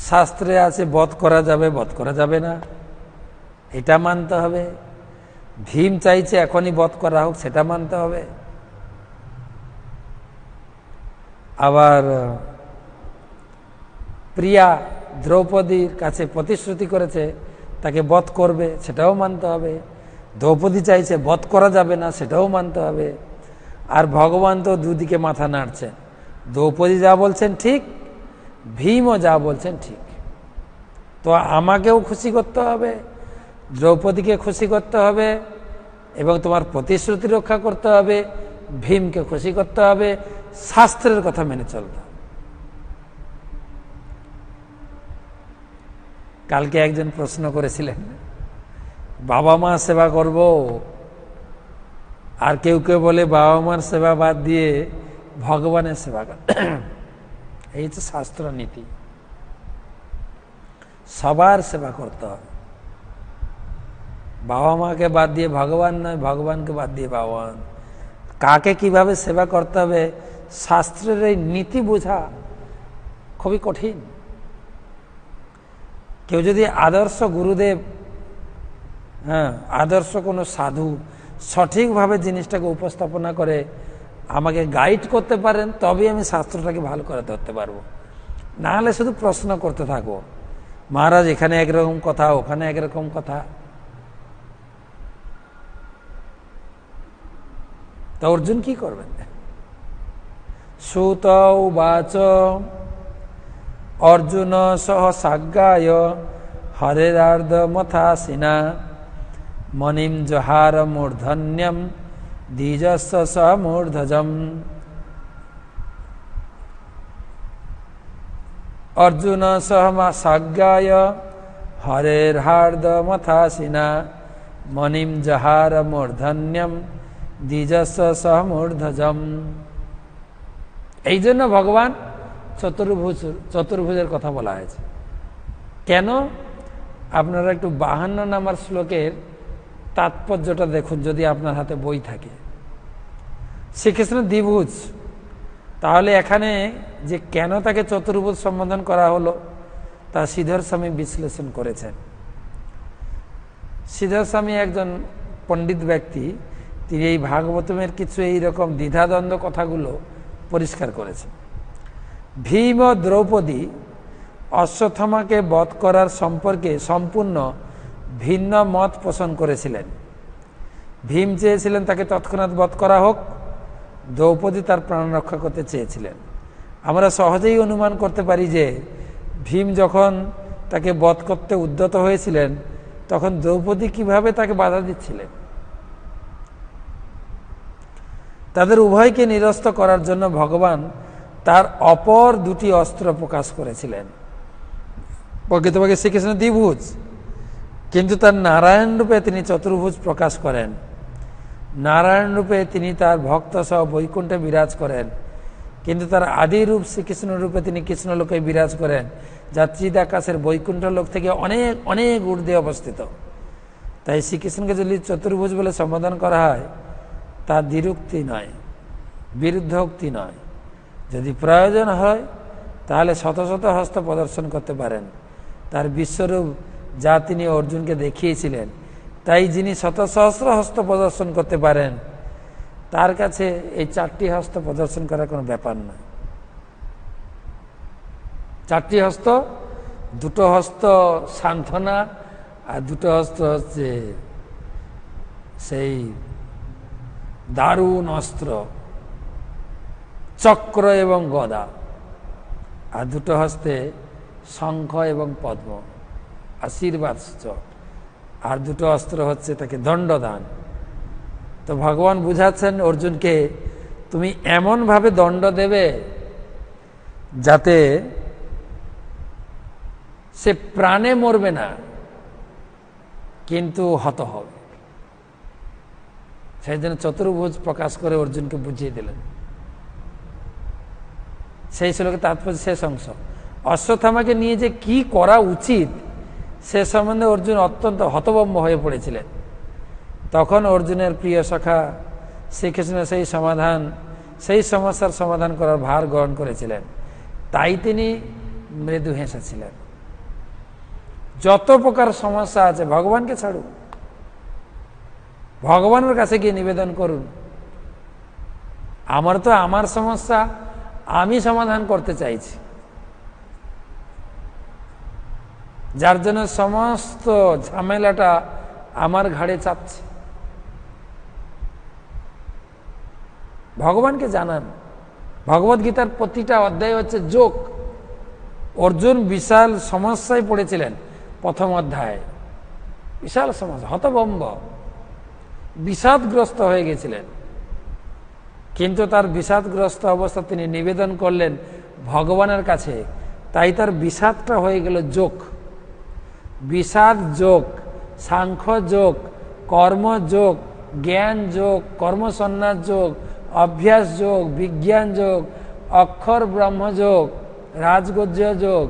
[SPEAKER 1] শাস্ত্রে আছে বধ করা যাবে, বধ করা যাবে না, এটা মানতে হবে। ভীম চাইছে এখনই বধ করা হোক, সেটা মানতে হবে। আবার প্রিয়া দ্রৌপদীর কাছে প্রতিশ্রুতি করেছে তাকে বধ করবে, সেটাও মানতে হবে। দ্রৌপদী চাইছে বধ করা যাবে না, সেটাও মানতে হবে। আর ভগবান তো দুদিকে মাথা নাড়ছেন, দ্রৌপদী যা বলছেন ঠিক, ভীমও যা বলছেন ঠিক। তো আমাকেও খুশি করতে হবে, দ্রৌপদীকে খুশি করতে হবে, এবং তোমার প্রতিশ্রুতি রক্ষা করতে হবে, ভীমকে খুশি করতে হবে, শাস্ত্রের কথা মেনে চলতে হবে। কালকে একজন প্রশ্ন করেছিলেন, বাবা মা সেবা করব, আর কেউ কেউ বলে বাবা মার সেবা বাদ দিয়ে ভগবানের সেবা কর। এই হচ্ছে শাস্ত্র নীতি, সবার সেবা করতে হবে। বাবা মাকে বাদ দিয়ে ভগবান নয়, ভগবানকে বাদ দিয়ে ভগবান। কাকে কিভাবে সেবা করতে হবে শাস্ত্রের এই নীতি বোঝা খুবই কঠিন। কেউ যদি আদর্শ গুরুদেব, আদর্শ কোনো সাধু সঠিকভাবে জিনিসটাকে উপস্থাপনা করে আমাকে গাইড করতে পারেন, তবে আমি শাস্ত্রটাকে ভালো করে ধরতে পারবো। না হলে শুধু প্রশ্ন করতে থাকবো, মহারাজ এখানে একরকম কথা, ওখানে একরকম কথা। তা অর্জুন কি করবেন? সুত উবাচ অর্জুন সহ সাজ্ঞায় হরেরার্ধ মথাসিনা মণিম জহার মূর্ধন্যম দ্বিজস্ব সমূর্ধজম। অর্জুন সহ সাজ্ঞায় হরের্হার্ধ মথাসিনা মণিম জহার মূর্ধন্যম দ্বিজস্ব সমূর্ধজম। এই জন্য ভগবান চতুর্ভুজের কথা বলা হয়েছে। কেন? আপনারা একটু 52 নম্বর শ্লোকের তাৎপর্যটা দেখুন, যদি আপনার হাতে বই থাকে। শ্রীকৃষ্ণ দ্বিভুজ, তাহলে এখানে যে কেন তাকে চতুর্ভুজ সম্বোধন করা হলো তা শ্রীধর স্বামী বিশ্লেষণ করেছেন। শ্রীধর স্বামী একজন পণ্ডিত ব্যক্তি, তিনি এই ভাগবতমের কিছু এইরকম দ্বিধাদ্বন্দ্ব কথাগুলো পরিষ্কার করেছেন। ভীম ও দ্রৌপদী অশ্বত্থামাকে বধ করার সম্পর্কে সম্পূর্ণ ভিন্ন মত পোষণ করেছিলেন। ভীম চেয়েছিলেন তাকে তৎক্ষণাৎ বধ করা হোক, দ্রৌপদী তার প্রাণ রক্ষা করতে চেয়েছিলেন। আমরা সহজেই অনুমান করতে পারি যে ভীম যখন তাকে বধ করতে উদ্যত হয়েছিলেন তখন দ্রৌপদী কিভাবে তাকে বাধা দিচ্ছিলেন। তাদের উভয়কে নিরস্ত করার জন্য ভগবান তার অপর দুটি অস্ত্র প্রকাশ করেছিলেন। প্রকৃতপক্ষে শ্রীকৃষ্ণ দ্বিভুজ, কিন্তু তার নারায়ণ রূপে তিনি চতুর্ভুজ প্রকাশ করেন। নারায়ণ রূপে তিনি তার ভক্ত সহ বৈকুণ্ঠে বিরাজ করেন, কিন্তু তার আদি রূপ শ্রীকৃষ্ণ রূপে তিনি কৃষ্ণলোকে বিরাজ করেন, যা চিদাকাশের বৈকুণ্ঠ লোক থেকে অনেক অনেক ঊর্ধ্বে অবস্থিত। তাই শ্রীকৃষ্ণকে যদি চতুর্ভুজ বলে সম্বোধন করা হয়, তা দ্বিরুক্তি নয়, বিরুদ্ধোক্তি নয়। যদি প্রয়োজন হয় তাহলে শত শত হস্ত প্রদর্শন করতে পারেন। তার বিশ্বরূপ যা তিনি অর্জুনকে দেখিয়েছিলেন, তাই যিনি শত সহস্র হস্ত প্রদর্শন করতে পারেন, তার কাছে এই 4টি হস্ত প্রদর্শন করার কোনো ব্যাপার না। 4টি হস্ত, 2টো হস্ত সান্ত্বনা আর 2টো হস্ত হচ্ছে সেই দারুণ অস্ত্র চক্র এবং গদা, আর 2টো হস্তে শঙ্খ এবং পদ্ম আশীর্বাদ সূচক, আর 2টো অস্ত্র হচ্ছে তাকে দণ্ডদান। তো ভগবান বুঝাচ্ছেন অর্জুনকে, তুমি এমনভাবে দণ্ড দেবে যাতে সে প্রাণে মরবে না, কিন্তু হত হবে। সেই জন্য চতুর্ভুজ প্রকাশ করে অর্জুনকে বুঝিয়ে দিলেন। সেই শ্লোকের তাৎপর্য শেষ অংশ। অশ্বত্থামাকে নিয়ে যে কি করা উচিত সে সম্বন্ধে অর্জুন অত্যন্ত হতভম্ব হয়ে পড়েছিলেন। তখন অর্জুনের প্রিয় সখা শ্রীকৃষ্ণ সেই সমস্যার সমাধান করার ভার গ্রহণ করেছিলেন। তাই তিনি মৃদু হেসেছিলেন। যত প্রকার সমস্যা আছে ভগবানকে ছাড়ুন, ভগবানের কাছে গিয়ে নিবেদন করুন। আমার সমস্যা আমি সমাধান করতে চাইছি, যার জন্য সমস্ত ঝামেলাটা আমার ঘাড়ে চাপছে। ভগবানকে জানান। ভগবদ গীতার প্রতিটা অধ্যায় হচ্ছে যোগ। অর্জুন বিশাল সমস্যায় পড়েছিলেন। প্রথম অধ্যায় বিশাল সমস্যা, হতভম্ব, বিষাদগ্রস্ত হয়ে গেছিলেন। কিন্তু তার বিষাদগ্রস্ত অবস্থা তিনি নিবেদন করলেন ভগবানের কাছে, তাই তার বিষাদটা হয়ে গেল যোগ। বিষাদ যোগ, সাংখ্য যোগ, কর্ম যোগ, জ্ঞান যোগ, কর্মসন্ন্যাস যোগ, অভ্যাস যোগ, বিজ্ঞান যোগ, অক্ষর ব্রহ্ম যোগ, রাজগোজ্য যোগ,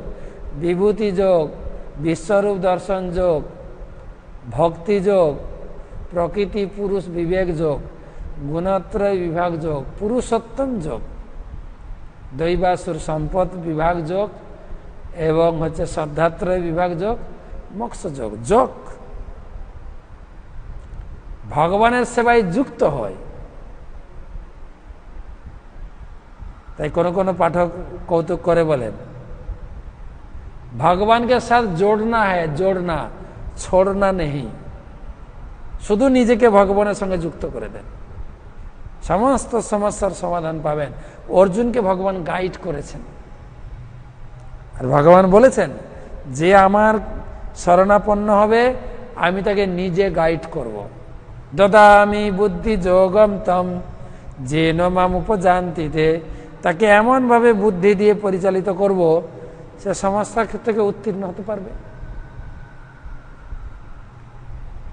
[SPEAKER 1] বিভূতি যোগ, বিশ্বরূপ দর্শন যোগ, ভক্তি যোগ, প্রকৃতি পুরুষ বিবেক যোগ, গুণত্রয় বিভাগ যোগ, পুরুষোত্তম যোগ, দৈবাসুর সম্পদ বিভাগ যোগ এবং হচ্ছে শ্রদ্ধাত্রয় বিভাগ যোগ, মোক্ষ যোগ। যোগ ভগবানের সেবায় যুক্ত হয়। তাই কোন কোন পাঠক কৌতুক করে বলেন, ভগবানকে সাথ জোড়না হ্যায়, জোড়না ছোড়না নেই। শুধু নিজেকে ভগবানের সঙ্গে যুক্ত করে দেন, সমস্ত সমস্যার সমাধান পাবেন। অর্জুনকে ভগবান গাইড করেছেন, আর ভগবান বলেছেন যে আমার শরণাপন্ন হবে আমি তাকে নিজে গাইড করব। দদামি বুদ্ধি যোগম তম যেন মাম উপজান্তিতে, তাকে এমনভাবে বুদ্ধি দিয়ে পরিচালিত করব সে সমস্যা থেকে উত্তীর্ণ হতে পারবে।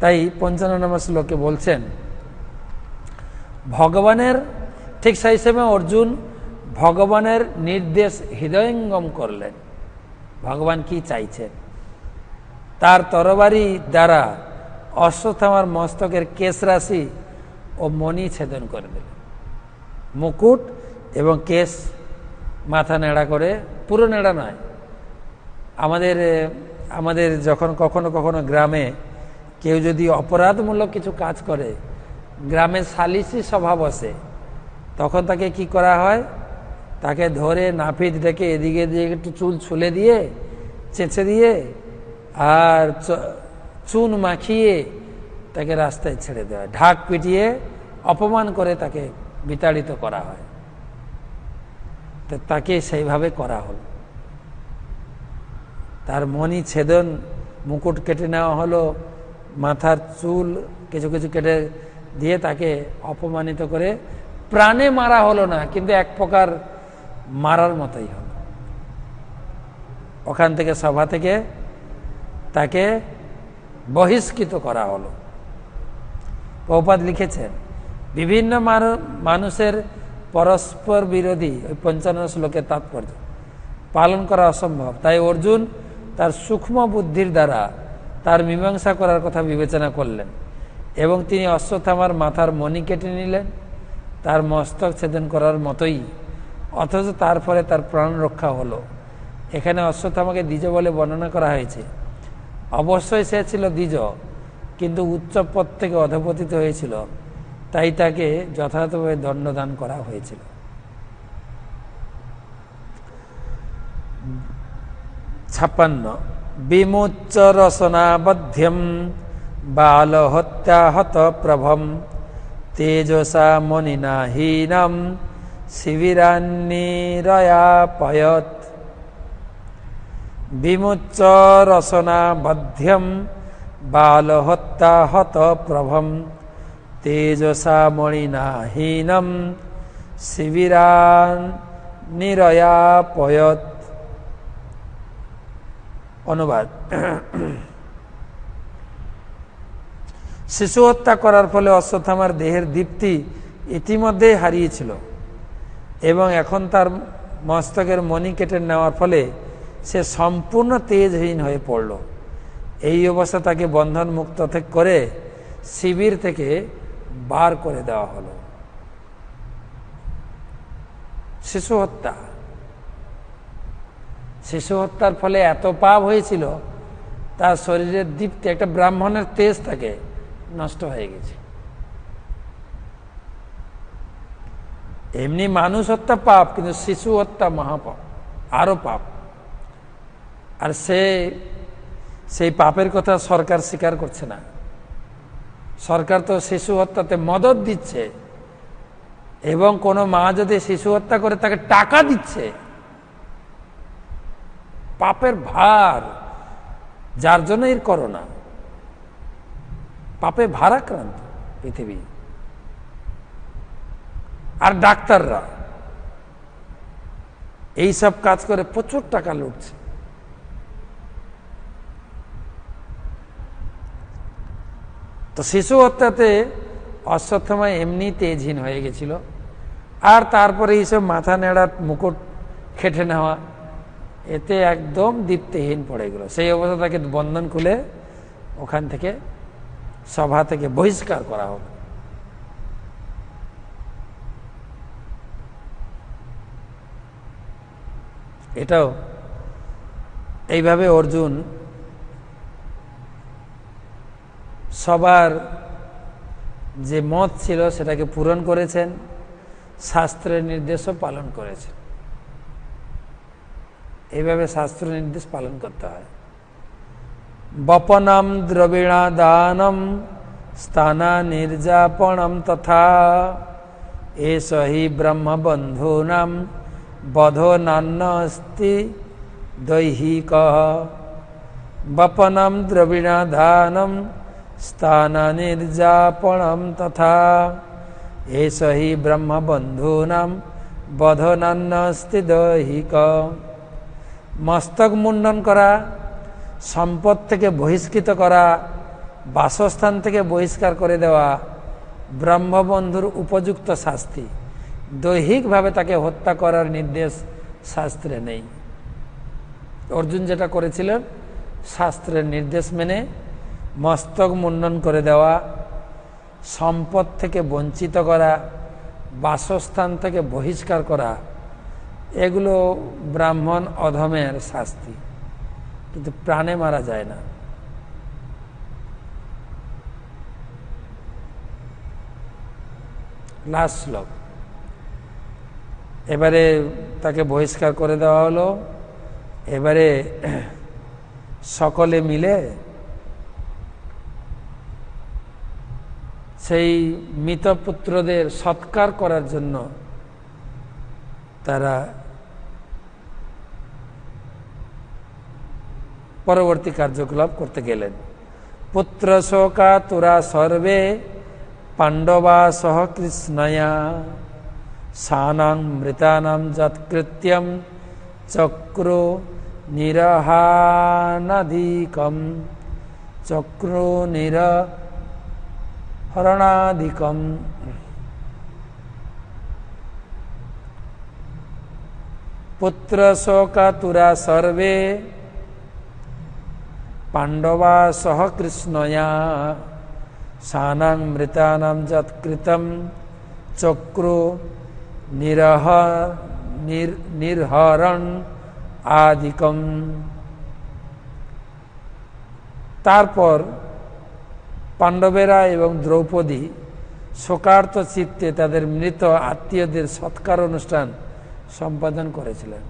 [SPEAKER 1] তাই 55 নম্বর শ্লোকে বলছেন ভগবানের, ঠিক সেই সময় অর্জুন ভগবানের নির্দেশ হৃদয়ঙ্গম করলেন। ভগবান কি চাইছেন? তার তরবারি দ্বারা অশ্বত্থামার মস্তকের কেশ রাশি ও মণি ছেদন করে দিলেন। মুকুট এবং কেশ মাথা নেড়া করে, পুরো নেড়া নয়। আমাদের যখন কখনো কখনো গ্রামে কেউ যদি অপরাধমূলক কিছু কাজ করে, গ্রামে সালিসি সভা বসে, তখন তাকে কি করা হয়? তাকে ধরে নাপিত ডেকে এদিকে দিয়ে একটু চুল ছুলে দিয়ে, চেঁচে দিয়ে, আর চুন মাখিয়ে তাকে রাস্তায় ছেড়ে দেওয়া হয়। ঢাক পিটিয়ে অপমান করে তাকে বিতাড়িত করা হয়। তো তাকে সেইভাবে করা হল। তার মণি ছেদন, মুকুট কেটে নেওয়া হলো, মাথার চুল কিছু কিছু কেটে দিয়ে তাকে অপমানিত করে প্রাণে মারা হলো না, কিন্তু এক প্রকার মারার মতোই হল। ওখান থেকে সভা থেকে তাকে বহিষ্কৃত করা হলো। প্রভুপাদ লিখেছেন বিভিন্ন মানুষের পরস্পর বিরোধী ওই 55 শ্লোকের তাৎপর্য পালন করা অসম্ভব, তাই অর্জুন তার সূক্ষ্ম বুদ্ধির দ্বারা তার মীমাংসা করার কথা বিবেচনা করলেন এবং তিনি অশ্বত্থামার মাথার মণি কেটে নিলেন তার মস্তক ছেদন করার মতোই, অথচ তার ফলে তার প্রাণ রক্ষা হলো। এখানে অশ্বত্থামাকে দ্বিজ বলে বর্ণনা করা হয়েছে। অবশ্যই সে ছিল দ্বিজ, কিন্তু উচ্চ পদ থেকে অধঃপতিত হয়েছিল, তাই তাকে যথাযথভাবে দণ্ডদান করা হয়েছিল। ছাপ্পান্ন বিমুচ্চ রসনাবধ্যম বালহত্যাহত প্রভম তেজসা মনিনা হীনম শিবিরান্নিরয়াপয়ত। বিমুচ্চ রসনাবধ্যম বালহত্যাহত প্রভম তেজসা মনিনা হীনম শিবিরান্নিরয়াপয়ত। অনুবাদ, শিশু হত্যা করার ফলে অশ্বত্থামার দেহের দীপ্তি ইতিমধ্যেই হারিয়েছিল এবং এখন তার মস্তকের মণি কেটে নেওয়ার ফলে সে সম্পূর্ণ তেজহীন হয়ে পড়ল। এই অবস্থা তাকে বন্ধন মুক্ত করে শিবির থেকে বার করে দেওয়া হলো। শিশু হত্যা, শিশু হত্যার ফলে এত পাপ হয়েছিল, তার শরীরের দীপ্তি, একটা ব্রাহ্মণের তেজ তাকে নষ্ট হয়ে গেছে। এমনি মানুষ হত্যা পাপ, কিন্তু শিশু হত্যা মহাপাপ, আরো পাপ। আর সেই পাপের কথা সরকার স্বীকার করছে না। সরকার তো শিশু হত্যাতে মদত দিচ্ছে এবং কোনো মা যদি শিশু হত্যা করে তাকে টাকা দিচ্ছে। পাপের ভার, যার জন্য এর করোনা, পাপে ভারাক্রান্ত পৃথিবী। আর ডাক্তাররা এই সব কাজ করে প্রচুর টাকা লুটছে। তো শিশু হত্যাতে অশ্বত্থামা এমনি তেজহীন হয়ে গেছিল, আর তারপরে এইসব মাথা নেড়া মুকুট খেটে নেওয়া, এতে একদম দীপ্তিহীন পড়ে গেল। সেই অবস্থা তাকে বন্ধন খুলে ওখান থেকে সভা থেকে বহিষ্কার করা হলো। এটাও এইভাবে অর্জুন সবার যে মত ছিল সেটাকে পূরণ করেছেন, শাস্ত্রের নির্দেশও পালন করেছেন। এইভাবে শাস্ত্র নির্দেশ পালন করতে হয়। বপনম দ্রবিণাদানম স্থানা নির্যাপনম তথা এষ হি ব্রহ্মবন্ধূনাম বধো নান্যস্তি দৈহিকঃ। বপনম দ্রবিণাদানম স্থানা নির্যাপনম তথা এষ হি ব্রহ্মবন্ধূনাম বধো নান্যস্তি দৈহিকঃ। মস্তক মুন্ডন করা, সম্পদ থেকে বহিষ্কৃত করা, বাসস্থান থেকে বহিষ্কার করে দেওয়া ব্রহ্মবন্ধুর উপযুক্ত শাস্তি। দৈহিকভাবে তাকে হত্যা করার নির্দেশ শাস্ত্রে নেই। অর্জুন যেটা করেছিলেন শাস্ত্রের নির্দেশ মেনে মস্তক মুন্ডন করে দেওয়া, সম্পদ থেকে বঞ্চিত করা, বাসস্থান থেকে বহিষ্কার করা, এগুলো ব্রাহ্মণ অধমের শাস্তি, কিন্তু প্রাণে মারা যায় না। লাস্ট শ্লোক। এবারে তাকে বহিষ্কার করে দেওয়া হলো। এবারে সকলে মিলে সেই মৃতপুত্রদের সৎকার করার জন্য তারা পরবর্তী কার্যকলাপ করতে গেলেন। পুত্র শোকাতুরা সর্বে পাণ্ডবা সহ কৃষ্ণয়া সানাং মৃতানাং যৎকৃত্যম চক্রো নিরহানাধিকম চক্রো নিরহরণাধিকম। পুত্র শোকাতুরা সর্বে পাণ্ডবা সহ কৃষ্ণয়া সানাং মৃতানাং যৎকৃতম চক্রো নিরহরণ আদিকম। তারপর পাণ্ডবেরা এবং দ্রৌপদী শোকার্ত চিত্তে তাদের মৃত আত্মীয়দের সৎকার অনুষ্ঠান সম্পাদন করেছিলেন।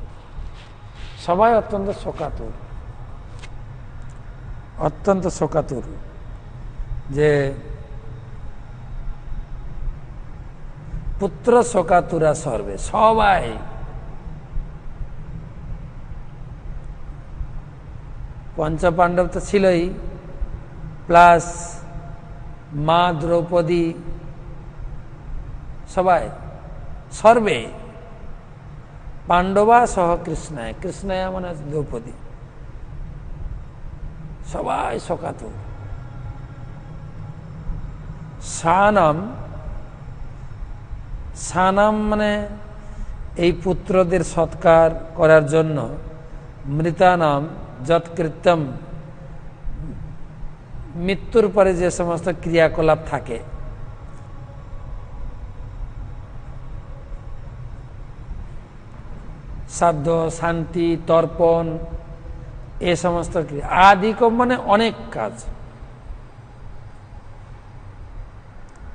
[SPEAKER 1] সবাই অত্যন্ত শোকাতুর যে পুত্র শোকাতুরা সর্বে, সবাই পঞ্চপাণ্ডব তো ছিলই, প্লাস মা দ্রৌপদী, সবাই সর্বে পাণ্ডবা সহ কৃষ্ণায়, কৃষ্ণায় মানে দ্রৌপদী, সবাই শোকাতুর। সানাম মানে এই পুত্রদের সৎকার করার জন্য, মৃতানাম যৎকৃত্যম মৃত্যুর পরে যে সমস্ত ক্রিয়াকলাপ থাকে, শ্রাদ্ধ, শান্তি, তর্পণ, এ সমস্ত ক্রিয়া। আদিকম মানে অনেক কাজ।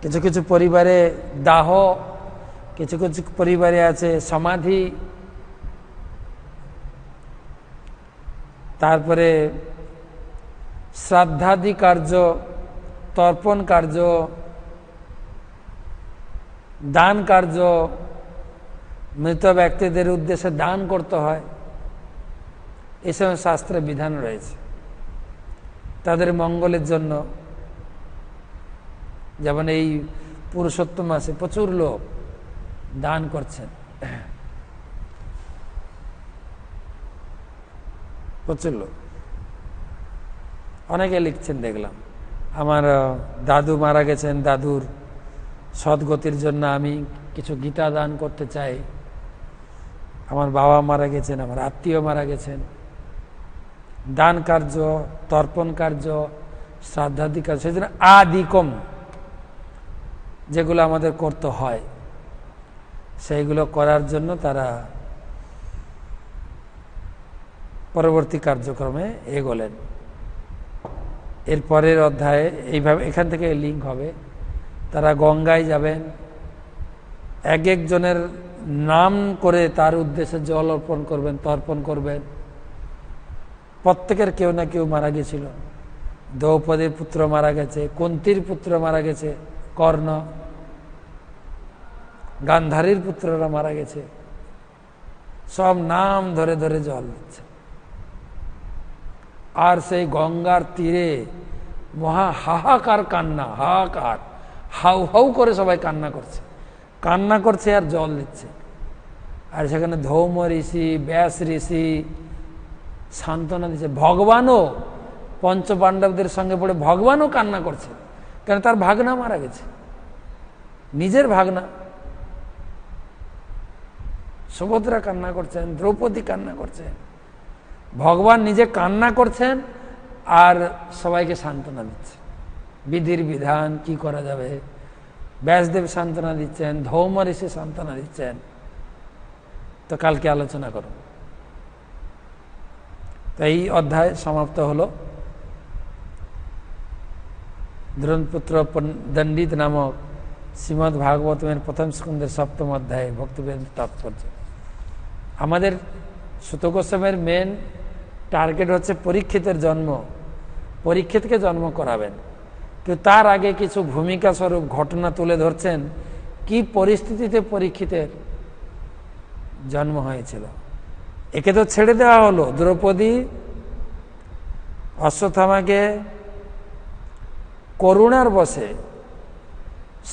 [SPEAKER 1] কিছু কিছু পরিবারে দাহ, কিছু কিছু পরিবারে আছে সমাধি, তারপরে শ্রাদ্ধাদি কার্য, তর্পণ কার্য, দান কার্য, মৃত ব্যক্তিদের উদ্দেশ্যে দান করতে হয়, এসব শাস্ত্রে বিধান রয়েছে তাদের মঙ্গলের জন্য। যেমন এই পুরুষোত্তম মাসে প্রচুর লোক দান করছেন, প্রচুর লোক, অনেকে লিখছেন দেখলাম, আমার দাদু মারা গেছেন, দাদুর সদ্গতির জন্য আমি কিছু গীতা দান করতে চাই, আমার বাবা মারা গেছেন, আমার আত্মীয় মারা গেছেন। দান কার্য, তর্পণ কার্য, শ্রাদ্ধাদি কার্য, সেই জন্য আদিকম যেগুলো আমাদের করতে হয় সেইগুলো করার জন্য তারা পরবর্তী কার্যক্রমে এগোলেন। এর পরের অধ্যায়ে এইভাবে এখান থেকে লিঙ্ক হবে, তারা গঙ্গায় যাবেন, এক একজনের নাম করে তার উদ্দেশ্যে জল অর্পণ করবেন, তর্পণ করবেন। প্রত্যেকের কেউ না কেউ মারা গেছিল। দ্রৌপদীর পুত্র মারা গেছে, কুন্তির পুত্র মারা গেছে কর্ণ, গান্ধারীর পুত্ররা মারা গেছে, সব নাম ধরে ধরে জল দিচ্ছে। আর সেই গঙ্গার তীরে মহা হাহাকার কান্না, হাহাকার, হাউ হাউ করে সবাই কান্না করছে আর জল দিচ্ছে। আর সেখানে ধৌম ঋষি, ব্যাস ঋষি সান্ত্বনা দিচ্ছে। ভগবানও পঞ্চপাণ্ডবদের সঙ্গে পড়ে ভগবানও কান্না করছে, কেন তার ভাগনা মারা গেছে, নিজের ভাগনা। সুভদ্রা কান্না করছেন, দ্রৌপদী কান্না করছেন, ভগবান নিজে কান্না করছেন আর সবাইকে সান্ত্বনা দিচ্ছে। বিধির বিধান কি করা যাবে, ব্যাসদেব সান্ত্বনা দিচ্ছেন, ধৌম ঋষি সান্ত্বনা দিচ্ছেন। তো কালকে আলোচনা করব। তো এই অধ্যায় সমাপ্ত হলো। দ্রোণপুত্র দণ্ডিত নামক শ্রীমদ্ ভাগবতের প্রথম স্কন্ধের সপ্তম অধ্যায়ে ভক্তিবেদ তাৎপর্য। আমাদের সুত গোস্বামীর মেন টার্গেট হচ্ছে পরীক্ষিতের জন্ম, পরীক্ষিতকে জন্ম করাবেন। কিন্তু তার আগে কিছু ভূমিকা স্বরূপ ঘটনা তুলে ধরছেন, কি পরিস্থিতিতে পরীক্ষিতের জন্ম হয়েছিল। একে তো ছেড়ে দেওয়া হলো, দ্রৌপদী অশ্বত্থামাকে করুণার বশে,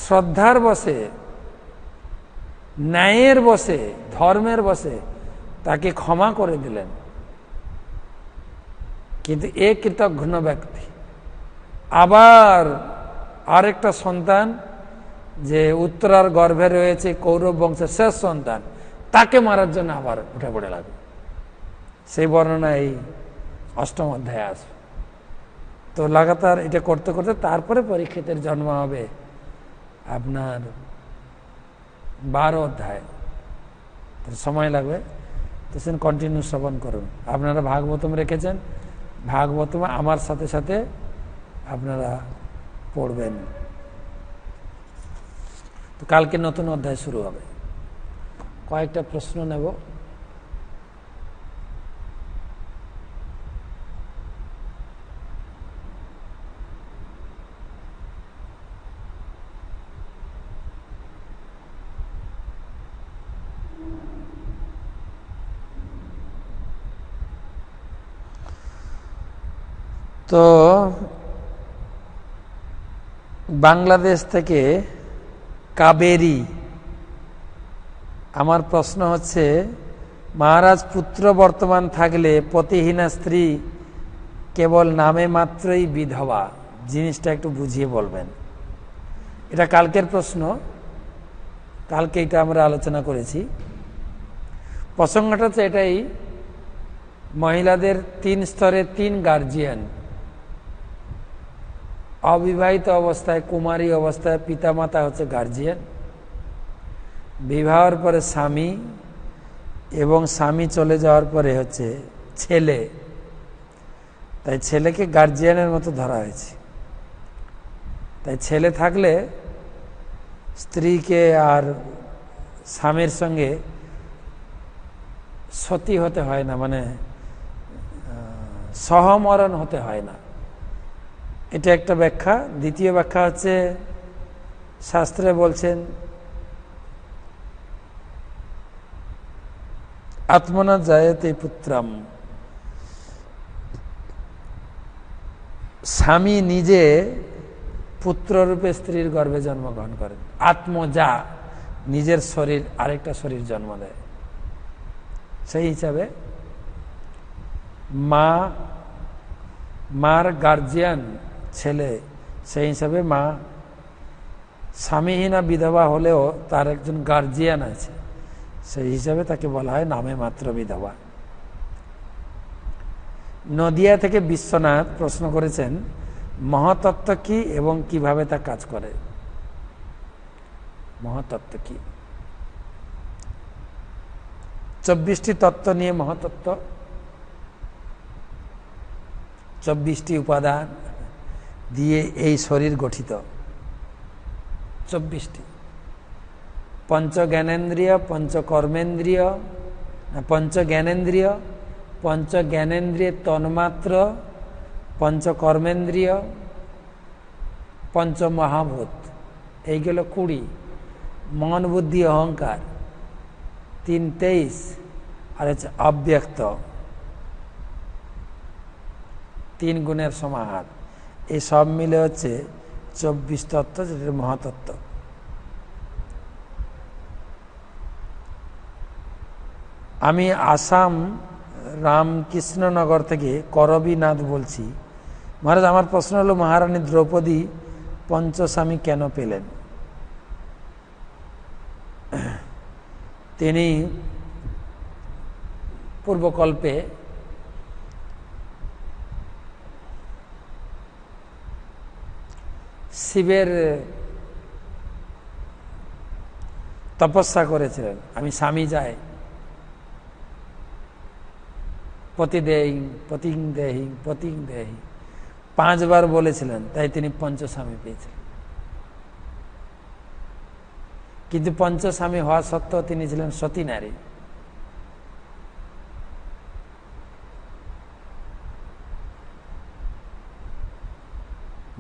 [SPEAKER 1] শ্রদ্ধার বশে ন্যায়ের বসে, ধর্মের বসে তাকে ক্ষমা করে দিলেন। কিন্তু এ কৃতঘ্ন ব্যক্তি আবার আরেকটা সন্তান, যে উত্তরার গর্ভে রয়েছে কৌরব বংশের শেষ সন্তান, তাকে মারার জন্য আবার উঠে পড়ে লাগবে। সেই বর্ণনা এই 8ম অধ্যায়ে আসবে। তো লাগাতার এটা করতে করতে তারপরে পরীক্ষিতের জন্ম হবে আপনার 12 অধ্যায়, সময় লাগবে। তো সেন কন্টিনিউ শ্রবণ করুন। আপনারা ভাগবতম রেখেছেন, ভাগবতম আমার সাথে সাথে আপনারা পড়বেন। তো কালকে নতুন অধ্যায় শুরু হবে। কয়েকটা প্রশ্ন নেব। তো বাংলাদেশ থেকে কাবেরী, আমার প্রশ্ন হচ্ছে, মহারাজ পুত্র বর্তমান থাকলে পতিহীনা স্ত্রী কেবল নামে মাত্রই বিধবা, জিনিসটা একটু বুঝিয়ে বলবেন। এটা কালকের প্রশ্ন, কালকে এটা আমরা আলোচনা করেছি। প্রসঙ্গটা হচ্ছে এটাই, মহিলাদের 3 স্তরে 3 গার্জিয়ান। অবিবাহিত অবস্থায়, কুমারী অবস্থায় পিতামাতা হচ্ছে গার্জিয়ান, বিবাহের পরে স্বামী, এবং স্বামী চলে যাওয়ার পরে হচ্ছে ছেলে। তাই ছেলেকে গার্জিয়ানের মতো ধরা হয়েছে। তাই ছেলে থাকলে স্ত্রীকে আর স্বামীর সঙ্গে সতী হতে হয় না, মানে সহমরণ হতে হয় না। এটা একটা ব্যাখ্যা। দ্বিতীয় ব্যাখ্যা হচ্ছে, শাস্ত্রে বলছেন আত্মনা জায়তে পুত্রাম, স্বামী নিজে পুত্ররূপে স্ত্রীর গর্ভে জন্মগ্রহণ করেন। আত্মজা, নিজের শরীর আরেকটা শরীর জন্ম দেয়। সেই হিসাবে মার গার্জিয়ান ছেলে, সেই হিসাবে মা স্বামীহীনা বিধবা হলেও তার একজন গার্জিয়ান আছে, সেই হিসাবে তাকে বলা হয় নামে মাত্র বিধবা। নদিয়া থেকে বিশ্বনাথ প্রশ্ন করেছেন, মহাতত্ত্ব কি এবং কিভাবে তা কাজ করে? মহাতত্ত্ব কি? 24টি তত্ত্ব নিয়ে মহাতত্ত্ব, 24টি উপাদান দিয়ে এই শরীর গঠিত। 24টি পঞ্চজ্ঞানেন্দ্রিয়, পঞ্চকর্মেন্দ্রিয়, পঞ্চজ্ঞানেন্দ্রিয় তন্মাত্র, পঞ্চকর্মেন্দ্রিয়, পঞ্চমহাভূত, এইগুলো 20। মন বুদ্ধি অহংকার 3 23, আর হচ্ছে অব্যক্ত 3 গুণের সমাহার। এই সব মিলে হচ্ছে 24 তত্ত্ব, যেটা মহাতত্ত্ব। আমি আসাম রামকৃষ্ণনগর থেকে করবীনাথ বলছি। মহারাজ, আমার প্রশ্ন হলো, মহারানী দ্রৌপদী পঞ্চস্বামী কেন পেলেন? তিনি পূর্বকল্পে শিবের তপস্যা করেছিলেন, আমি স্বামী যাই, পতি দেহি পতিং দেহি পতিং দেহি 5 বার বলেছিলেন, তাই তিনি পঞ্চস্বামী পেয়েছিলেন। কিন্তু পঞ্চস্বামী হওয়া সত্ত্বেও তিনি ছিলেন সতী নারী।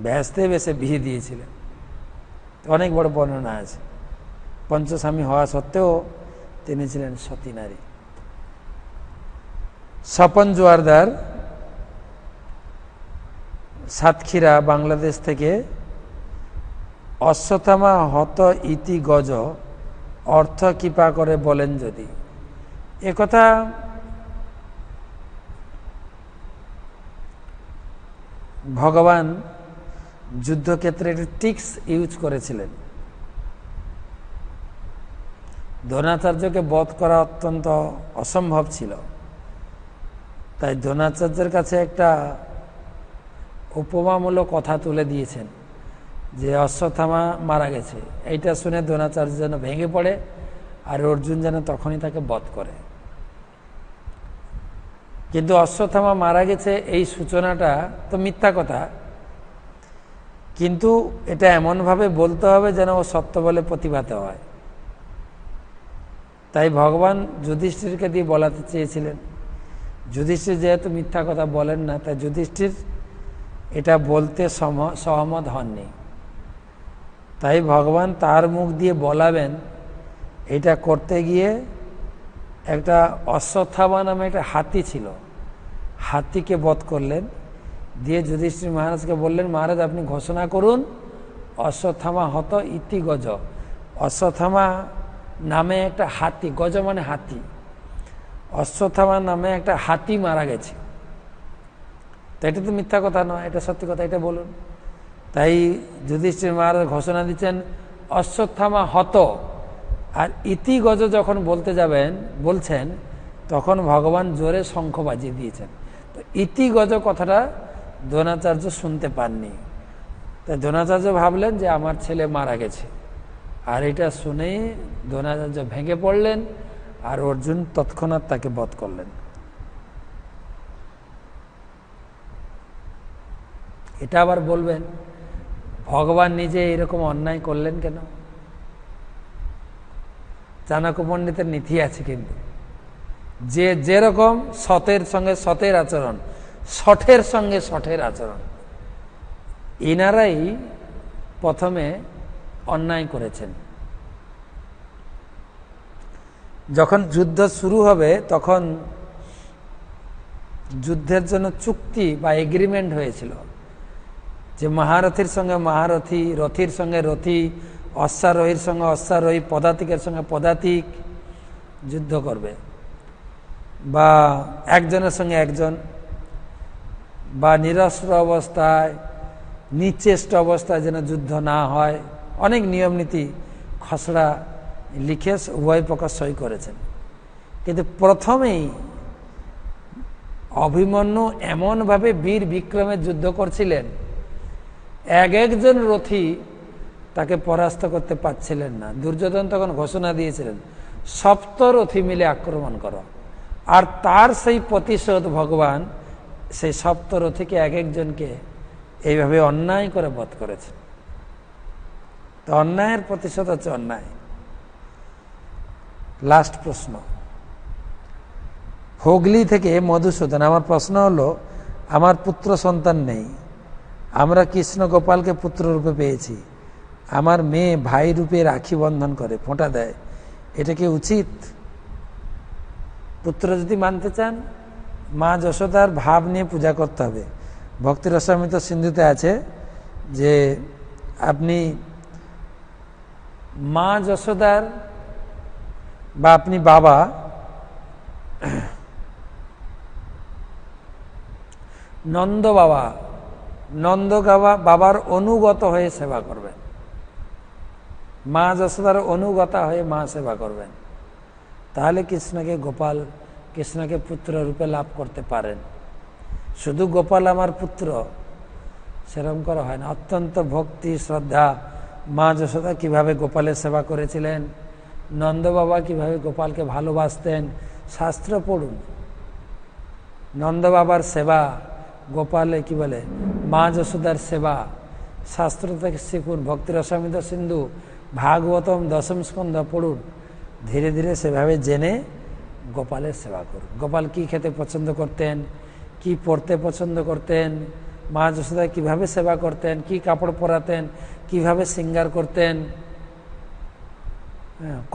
[SPEAKER 1] ব্যস্তে বেশে বিয়ে দিয়েছিলেন, অনেক বড় বর্ণনা আছে। পঞ্চস্বামী হওয়া সত্ত্বেও তিনি ছিলেন সতী নারী। স্বপন জোয়ারদার, সাতক্ষীরা, বাংলাদেশ থেকে, অশ্বত্থামা হত ইতি গজ অর্থ কৃপা করে বলেন যদি। একথা ভগবান যুদ্ধক্ষেত্রে একটি ট্রিক্স ইউজ করেছিলেন। দ্রোণাচার্যকে বধ করা অত্যন্ত অসম্ভব ছিল, তাই দ্রোণাচার্যের কাছে একটা উপমামূলক কথা তুলে দিয়েছেন যে অশ্বত্থামা মারা গেছে। এইটা শুনে দ্রোণাচার্য যেন ভেঙে পড়ে, আর অর্জুন যেন তখনই তাকে বধ করে। কিন্তু অশ্বত্থামা মারা গেছে এই সূচনাটা তো মিথ্যা কথা, কিন্তু এটা এমনভাবে বলতে হবে যেন ও সত্য বলে প্রতিভাত হয়। তাই ভগবান যুধিষ্ঠিরকে দিয়ে বলাতে চেয়েছিলেন। যুধিষ্ঠির যেহেতু মিথ্যা কথা বলেন না, তাই যুধিষ্ঠির এটা বলতে সহমত হননি। তাই ভগবান তার মুখ দিয়ে বলাবেন এটা করতে গিয়ে একটা অশ্বত্থামা নামে একটা হাতি ছিল, হাতিকে বধ করলেন। দিয়ে যুধিষ্ঠির মহারাজকে বললেন, মহারাজ আপনি ঘোষণা করুন অশ্বত্থামা হত ইতি গজ। অশ্বত্থামা নামে একটা হাতি, গজ মানে হাতি, অশ্বত্থামা নামে একটা হাতি মারা গেছে। তো এটা তো মিথ্যা কথা নয়, এটা সত্যি কথা, এটা বলুন। তাই যুধিষ্ঠির মহারাজ ঘোষণা দিচ্ছেন অশ্বত্থামা হত, আর ইতি গজ যখন বলতে যাবেন বলছেন তখন ভগবান জোরে শঙ্খ বাজিয়ে দিয়েছেন। তো ইতি গজ কথাটা দ্রোণাচার্য শুনতে পাননি, তাই দ্রোণাচার্য ভাবলেন যে আমার ছেলে মারা গেছে। আর এটা শুনেই দ্রোণাচার্য ভেঙে পড়লেন, আর অর্জুন তৎক্ষণাৎ তাকে বধ করলেন। এটা আবার বলবেন ভগবান নিজে এরকম অন্যায় করলেন কেন? চাণক্য পণ্ডিতের নীতি আছে কিন্তু, যে যেরকম সতের সঙ্গে সতের আচরণ, শঠের সঙ্গে শঠের আচরণ। ইনারাই প্রথমে অন্যায় করেছেন। যখন যুদ্ধ শুরু হবে তখন যুদ্ধের জন্য চুক্তি বা এগ্রিমেন্ট হয়েছিল যে মহারথীর সঙ্গে মহারথী, রথীর সঙ্গে রথী, অশ্বারোহীর সঙ্গে অশ্বারোহী, পদাতিকের সঙ্গে পদাতিক যুদ্ধ করবে, বা একজনের সঙ্গে একজন, বা নিরস্ত্র অবস্থায় নিচেষ্ট অবস্থায় যেন যুদ্ধ না হয়। অনেক নিয়ম নীতি খসড়া লিখে উভয় প্রকাশ সই করেছেন। কিন্তু প্রথমেই অভিমন্যু এমনভাবে বীর বিক্রমের যুদ্ধ করছিলেন, একজন রথী তাকে পরাস্ত করতে পারছিলেন না। দুর্যোধন তখন ঘোষণা দিয়েছিলেন 7 রথী মিলে আক্রমণ করো, আর তার সেই প্রতিশোধ ভগবান সেই 7 রথীকে একজনকে এইভাবে অন্যায় করে বধ করেছেন। তো অন্যায়ের প্রতিশোধ হচ্ছে অন্যায়। লাস্ট প্রশ্ন, হুগলি থেকে মধুসূদন। আমার প্রশ্ন হলো, আমার পুত্র সন্তান নেই, আমরা কৃষ্ণ গোপালকে পুত্র রূপে পেয়েছি, আমার মেয়ে ভাই রূপে রাখি বন্ধন করে ফোঁটা দেয়, এটা কি উচিত? পুত্র যদি মানতে চান মা যশোদার ভাব নিয়ে পূজা করতে হবে। ভক্তি রসামৃত সিন্ধুতে আছে যে আপনি মা যশোদার বা আপনি বাবা নন্দ বাবার অনুগত হয়ে সেবা করবেন, মা যশোদার অনুগতা হয়ে মা সেবা করবেন, তাহলে কৃষ্ণকে পুত্র রূপে লাভ করতে পারেন। শুধু গোপাল আমার পুত্র সেরকম করা হয় না। অত্যন্ত ভক্তি শ্রদ্ধা, মা যশোদা কিভাবে গোপালের সেবা করেছিলেন, নন্দ বাবা কিভাবে গোপালকে ভালোবাসতেন, শাস্ত্র পড়ুন। নন্দ বাবার সেবা, গোপালে কি বলে মা যশোদার সেবা, শাস্ত্র থেকে শিখুন। ভক্তি রসামৃত সিন্ধু, ভাগবতম 10ম স্কন্ধ পড়ুন। ধীরে ধীরে সেভাবে জেনে গোপালের সেবা করুন। গোপাল কি খেতে পছন্দ করতেন, কি পড়তে পছন্দ করতেন, মা যশোদা কিভাবে সেবা করতেন, কি কাপড় পরাতেন, কিভাবে শৃঙ্গার করতেন,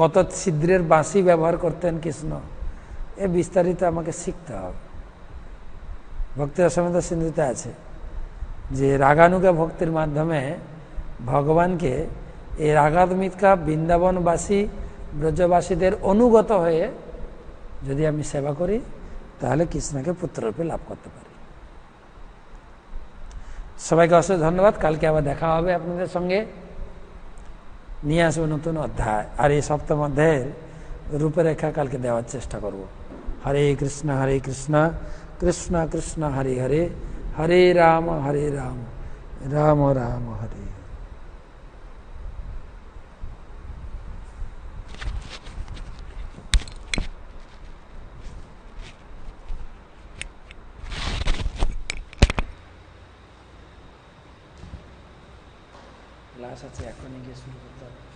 [SPEAKER 1] কত ছিদ্রের বাঁশি ব্যবহার করতেন কৃষ্ণ, এ বিস্তারিত আমাকে শিখতে হবে। ভক্তি রসামৃত সিন্ধুতে আছে যে রাগানুগা ভক্তির মাধ্যমে ভগবানকে এই রাগাত্মিকা বৃন্দাবনবাসী ব্রজবাসীদের অনুগত হয়ে যদি আমি সেবা করি তাহলে কৃষ্ণকে পুত্ররূপে লাভ করতে পারি। সবাইকে অসংখ্য ধন্যবাদ। কালকে আবার দেখা হবে আপনাদের সঙ্গে, নিয়ে আসবো নতুন অধ্যায়। আর এই সপ্তম অধ্যায়ের রূপরেখা কালকে দেওয়ার চেষ্টা করব। হরে কৃষ্ণ কৃষ্ণ কৃষ্ণ হরে হরে, হরে রাম রাম রাম হরে। ক্লাস আছে, এখনই গিয়ে শুরু করতে হবে।